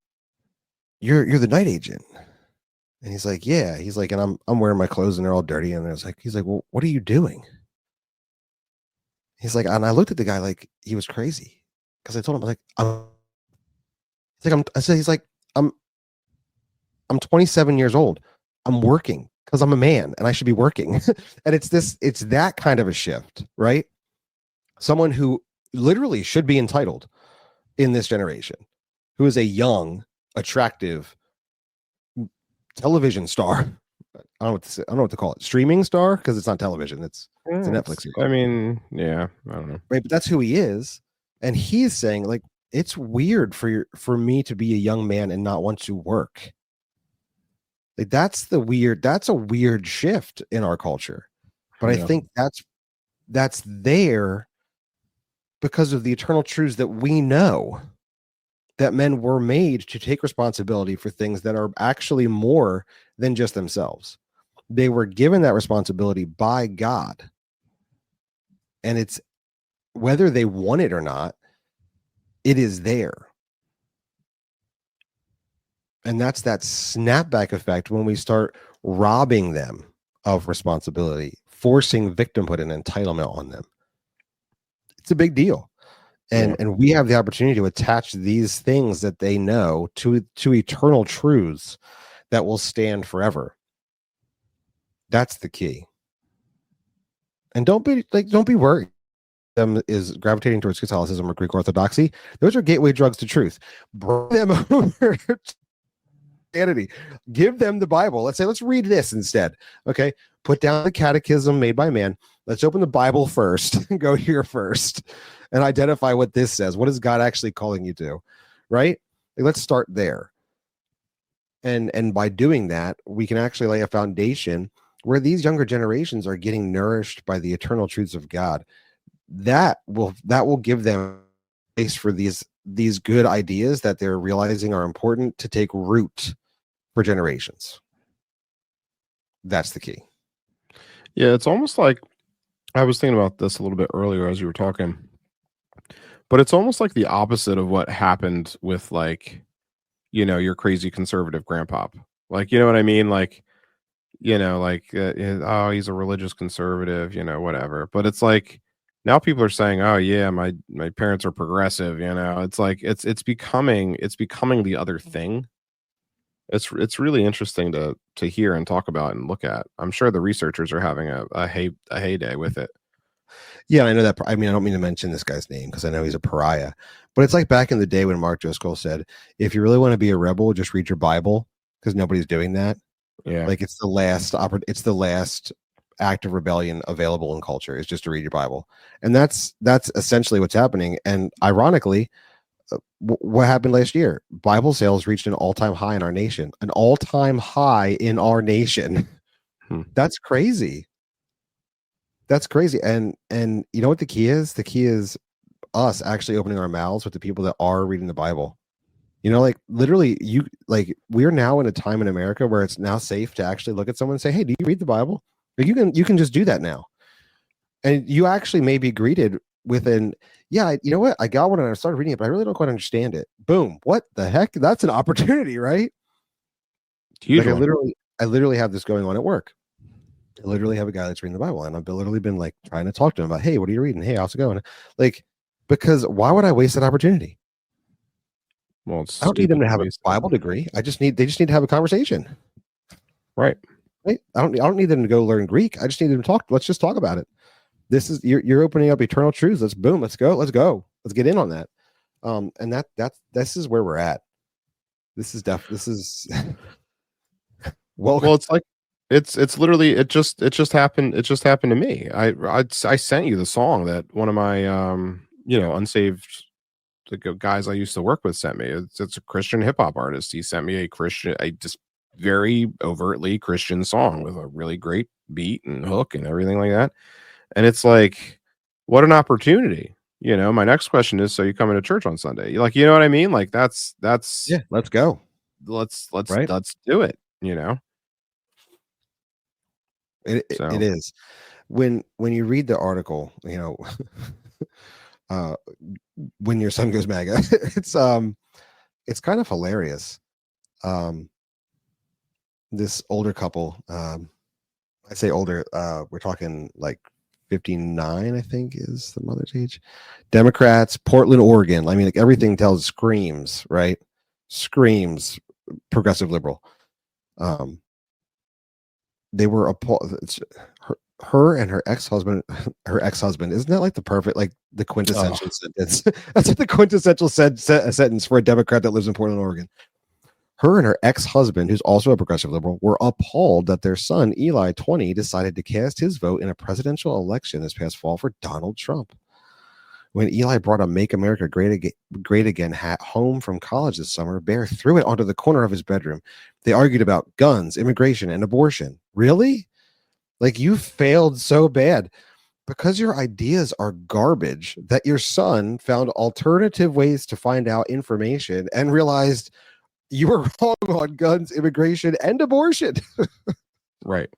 the night agent." And he's like, "Yeah." He's like, "And I'm wearing my clothes and they're all dirty." And I was like, he's like, "Well, what are you doing?" He's like, and I looked at the guy like he was crazy because I told him like I said he's like I'm I'm 27 years old. I'm working because I'm a man and I should be working. And it's that kind of a shift, right? Someone who literally should be entitled in this generation, who is a young, attractive television star. I don't know what to say. I don't know what to call it. Streaming star because it's not television. It's a Netflix series, I mean, yeah, I don't know. right? But that's who he is, and he's saying like it's weird for me to be a young man and not want to work. Like that's a weird shift in our culture. But I Yeah. think that's there because of the eternal truths that we know that men were made to take responsibility for things that are actually more than just themselves. They were given that responsibility by God. And it's whether they want it or not, it is there. And that's that snapback effect when we start robbing them of responsibility, forcing victimhood and entitlement on them. It's a big deal. Yeah. And we have the opportunity to attach these things that they know to eternal truths that will stand forever. That's the key. And don't be worried. Them is gravitating towards Catholicism or Greek Orthodoxy. Those are gateway drugs to truth. Bring them over to Christianity. Give them the Bible. Let's say, let's read this instead. Okay. Put down the catechism made by man. Let's open the Bible first. Go here first and identify what this says. What is God actually calling you to? Right? Like, let's start there. And by doing that, we can actually lay a foundation where these younger generations are getting nourished by the eternal truths of God. That will give them space for these good ideas that they're realizing are important to take root for generations. That's the key. Yeah, it's almost like I was thinking about this a little bit earlier as you were talking, but it's almost like the opposite of what happened with like, your crazy conservative grandpop. Like, you know what I mean? Like, oh, he's a religious conservative, whatever. But it's like now people are saying, oh yeah, my parents are progressive. It's like it's becoming the other thing. It's really interesting to hear and talk about and look at. I'm sure the researchers are having a heyday with it. Yeah, I know that. I mean, I don't mean to mention this guy's name because I know he's a pariah, but it's like back in the day when Mark Driscoll said, "If you really want to be a rebel, just read your Bible," because nobody's doing that. Yeah. Like it's the last act of rebellion available in culture is just to read your Bible, and that's essentially what's happening. And ironically, what happened last year? Bible sales reached an all-time high in our nation. An all-time high in our nation. Hmm. That's crazy. That's crazy. And you know what the key is? The key is us actually opening our mouths with the people that are reading the Bible. Like literally, we're now in a time in America where it's now safe to actually look at someone and say, "Hey, do you read the Bible?" Like you can just do that now, and you actually may be greeted with an, "Yeah, you know what? I got one and I started reading it, but I really don't quite understand it." Boom! What the heck? That's an opportunity, right? Huge Like one. I literally have this going on at work. I literally have a guy that's reading the Bible, and I've literally been like trying to talk to him about, "Hey, what are you reading? Hey, how's it going?" Like, because why would I waste that opportunity? Well, it's I don't need them stupid to to have a waste it. Bible degree. They just need to have a conversation. Right. Right? I don't need them to go learn Greek. I just need them to talk. Let's just talk about it. This is you're opening up eternal truths. Let's boom. Let's go. Let's go. Let's get in on that. And this is where we're at. This is well. Well, it's like it's literally it just happened to me. I sent you the song that one of my unsaved guys I used to work with sent me. It's a Christian hip hop artist. He sent me a just very overtly Christian song with a really great beat and hook and everything like that. And it's like, what an opportunity. My next question is, so you coming to church on Sunday? You know what I mean? Like that's Yeah. Let's go. let's Right. let's do it. It So is when you read the article. Uh, when your son goes MAGA, it's kind of hilarious. Um, this older couple, I say older, we're talking like 59, I think is the mother's age. Democrats, Portland, Oregon. I mean, like everything screams, right? Screams progressive liberal. Um, they were appalled. Her and her ex-husband, isn't that like the perfect, like the oh, quintessential sentence? That's like the quintessential sentence for a Democrat that lives in Portland, Oregon. Her and her ex-husband, who's also a progressive liberal, were appalled that their son, Eli, 20, decided to cast his vote in a presidential election this past fall for Donald Trump. When Eli brought a Make America Great Again hat home from college this summer, Bear threw it onto the corner of his bedroom. They argued about guns, immigration, and abortion. Really? Like, you failed so bad because your ideas are garbage that your son found alternative ways to find out information and realized you were wrong on guns, immigration, and abortion. right.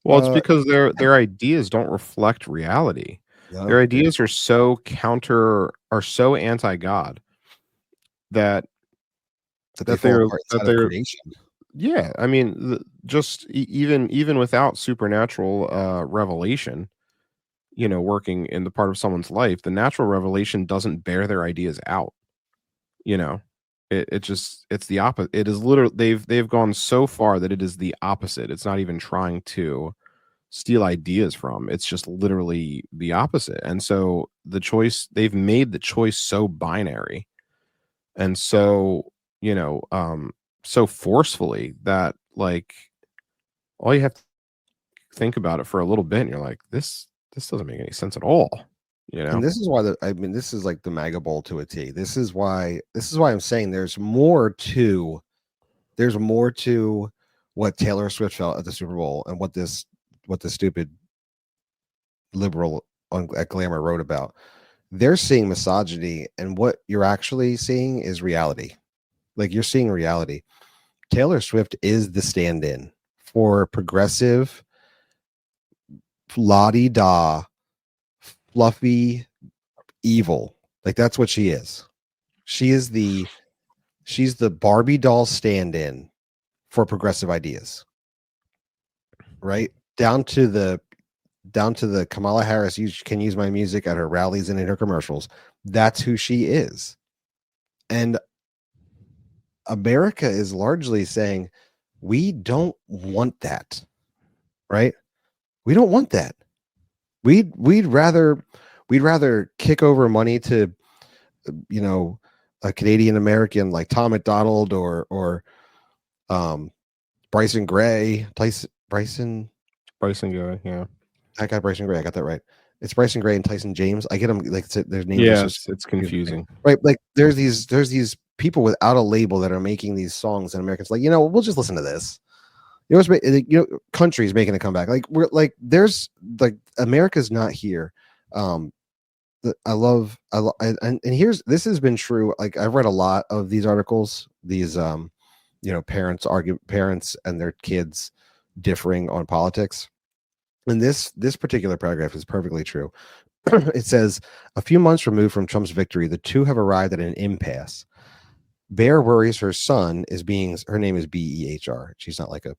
Well, it's Uh, because their ideas don't reflect reality. no, Their they ideas are so anti-God that that they that fall they're apart that inside of they're creation. yeah, I mean, just even without supernatural revelation, working in the part of someone's life, the natural revelation doesn't bear their ideas out. You know, it's the opposite. It is literally they've gone so far that it is the opposite. It's not even trying to steal ideas from. It's just literally the opposite. And so they've made the choice so binary and so, so forcefully that like all you have to think about it for a little bit and you're like, this doesn't make any sense at all, you And know? this is why this is like the MAGA bowl to a T. This is why I'm saying there's more to what Taylor Swift felt at the Super Bowl and what the stupid liberal at Glamour wrote about. They're seeing misogyny, and what you're actually seeing is reality. Like, you're seeing reality. Taylor Swift is the stand-in for progressive la-di-da, fluffy evil. Like that's what she is. She's the Barbie doll stand-in for progressive ideas, right? Down to the Kamala Harris can use my music at her rallies and in her commercials. That's who she is. And America is largely saying, we don't want that, right? We don't want that. We'd rather kick over money to, you know, a Canadian American like Tom McDonald or Bryson Gray, Bryson guy, yeah. I got Bryson Gray. I got that right. It's Bryson Gray and Tyson James. I get them like their names are Yeah, so it's confusing. right. Like there's these people without a label that are making these songs, and Americans like, we'll just listen to this. Countries making a comeback. Like we're like there's like America's not here. And here's this has been true. Like I've read a lot of these articles. These parents and their kids differing on politics. And this particular paragraph is perfectly true. It says, a few months removed from Trump's victory, the two have arrived at an impasse. Bear worries her son is being, her name is Behr. She's not like a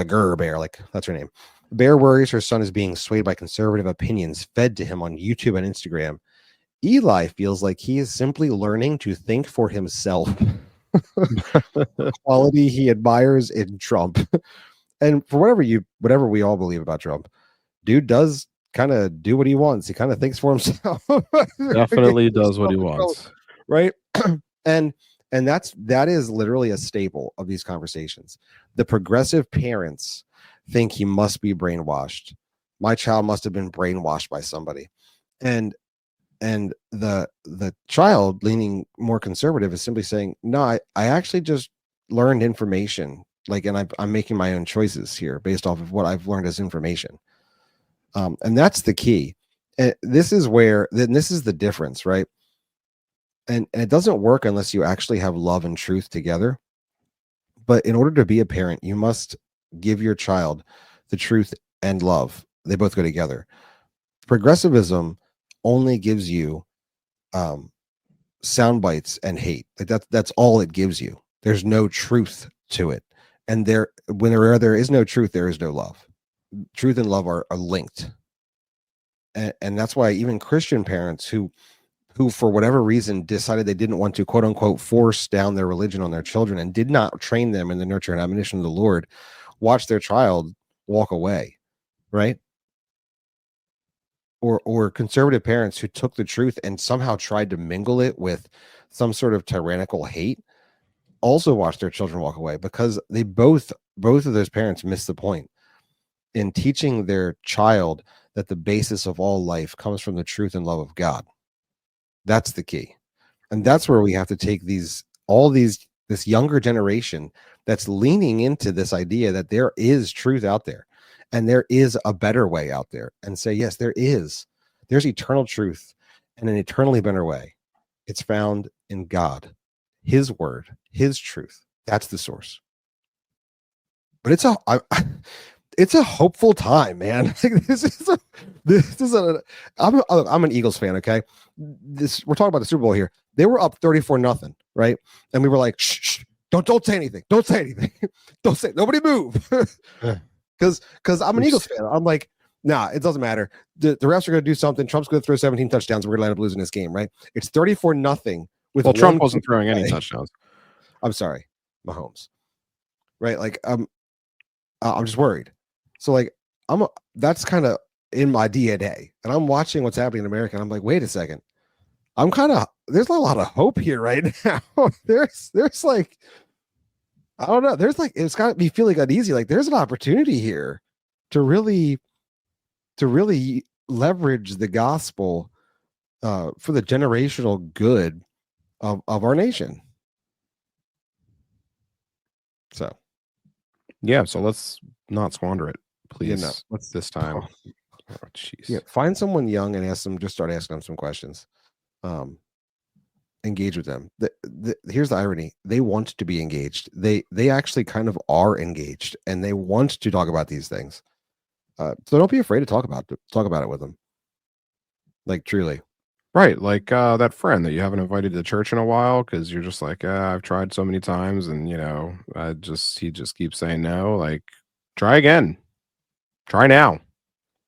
Gur Bear, like that's her name. Bear worries her son is being swayed by conservative opinions fed to him on YouTube and Instagram. Eli feels like he is simply learning to think for himself. Quality he admires in Trump. And for whatever we all believe about Trump, dude does kind of do what he wants. He kind of thinks for himself. Definitely does what he wants. Right. And that is literally a staple of these conversations. The progressive parents think he must be brainwashed. My child must have been brainwashed by somebody. And the child leaning more conservative is simply saying, no, I actually just learned information. Like, and I'm making my own choices here based off of what I've learned as information. And that's the key. And this is the difference, right? And it doesn't work unless you actually have love and truth together. But in order to be a parent, you must give your child the truth and love. They both go together. Progressivism only gives you sound bites and hate. Like that's all it gives you. There's no truth to it. And when there is no truth, there is no love. Truth and love are linked. And that's why even Christian parents who for whatever reason decided they didn't want to quote unquote force down their religion on their children and did not train them in the nurture and admonition of the Lord, watch their child walk away, right? Or conservative parents who took the truth and somehow tried to mingle it with some sort of tyrannical hate also watch their children walk away, because they both of those parents missed the point in teaching their child that the basis of all life comes from the truth and love of God. That's the key. And that's where we have to take this younger generation that's leaning into this idea that there is truth out there and there is a better way out there, and say, yes, there's eternal truth and an eternally better way. It's found in God, his word, his truth. That's the source. But it's a hopeful time, man. I'm an Eagles fan. Okay. We're talking about the Super Bowl here. They were up 34-0. Right. And we were like, shh, don't say anything. Don't say anything. Nobody move. Cause I'm an Eagles fan. I'm like, nah, it doesn't matter. The refs are going to do something. Trump's going to throw 17 touchdowns. And we're going to end up losing this game. Right. It's 34-0. Trump wasn't throwing any touchdowns. I'm sorry, Mahomes. Right. Like, I'm just worried. So like that's kind of in my DNA, and I'm watching what's happening in America, and I'm like, wait a second, there's a lot of hope here right now. there's like, I don't know, there's like, it's got me feeling uneasy. Like there's an opportunity here to really leverage the gospel for the generational good of our nation. So yeah, so let's not squander it, please. Let's this time. Oh, jeez. Yeah, find someone young and just start asking them some questions. Engage with them. Here's the irony: they want to be engaged. They actually kind of are engaged, and they want to talk about these things. So don't be afraid to talk about it with them. Like truly. Right, like that friend that you haven't invited to church in a while because you're just like, I've tried so many times, and he just keeps saying no. Like, try again, try now.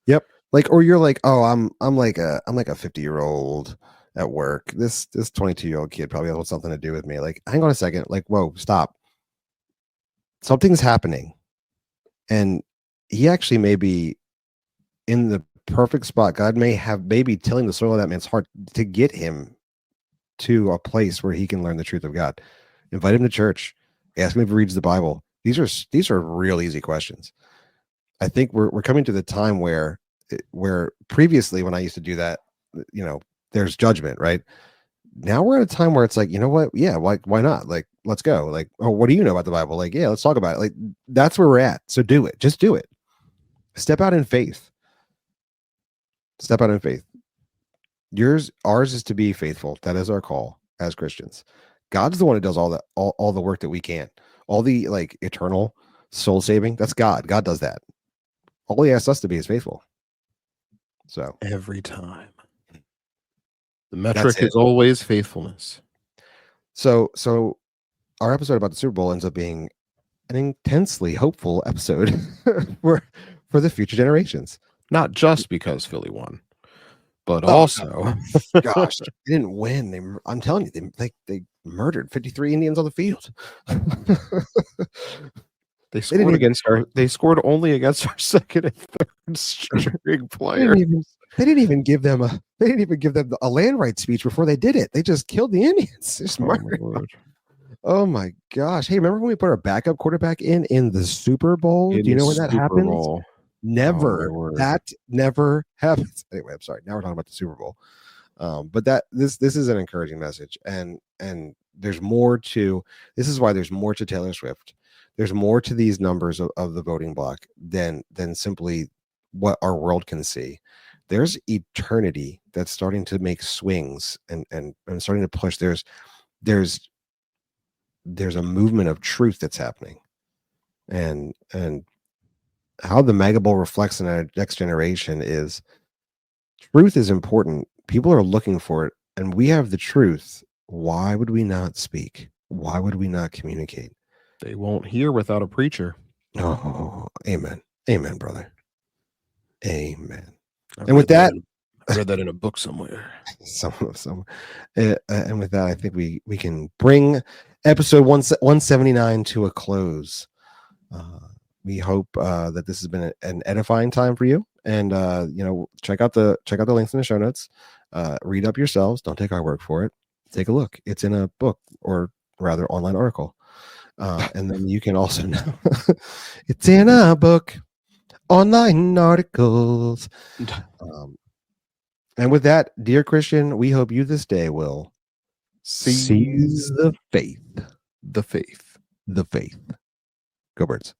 Yep. Like, or you're like, oh, I'm like a 50-year-old at work. This 22-year-old kid probably has something to do with me. Like, hang on a second. Like, whoa, stop. Something's happening, and he actually may be in the perfect spot. God may be tilling the soil of that man's heart to get him to a place where he can learn the truth of God. Invite him to church. Ask him if he reads the Bible. These are real easy questions. I think we're coming to the time where previously when I used to do that, there's judgment, right? Now we're at a time where it's like, you know what? Yeah, why not? Like, let's go. Like, oh, what do you know about the Bible? Like, yeah, let's talk about it. Like, that's where we're at. So do it. Just do it. Step out in faith. Step out in faith. Ours is to be faithful. That is our call as Christians. God's the one who does all the work that we can. All the like eternal soul saving. That's God. God does that. All he asks us to be is faithful. So Every time. The that's metric it. is always faithfulness. So our episode about the Super Bowl ends up being an intensely hopeful episode for the future generations. Not just because Philly won, but Oh, also, gosh, they didn't win. I'm telling you, they murdered 53 Indians on the field. they scored only against our second and third string They player. didn't even give them a land rights speech before they did it. They just killed the Indians. Just murdered. Oh my gosh! Hey, remember when we put our backup quarterback in the Super Bowl? In Do you the know when that Super happens? Bowl. Never. Oh, That never happens. Anyway, I'm sorry. Now we're talking about the Super Bowl. But this is an encouraging message, and there's more to. This is why there's more to Taylor Swift. There's more to these numbers of the voting block than simply what our world can see. There's eternity that's starting to make swings and starting to push. There's a movement of truth that's happening, and how the MAGA Bowl reflects in our next generation is truth is important. People are looking for it, and we have the truth. Why would we not speak? Why would we not communicate? They won't hear without a preacher. Oh, amen. Amen, brother. Amen. And with that, I read that in a book somewhere. And with that, I think we can bring episode 179 to a close. We hope that this has been an edifying time for you, and check out the links in the show notes. Read up yourselves. Don't take our word for it. Take a look. It's in a book, or rather online article, and then you can also know it's in a book, online articles. And with that, dear Christian, we hope you this day will seize the faith. The faith. The faith. Go Birds.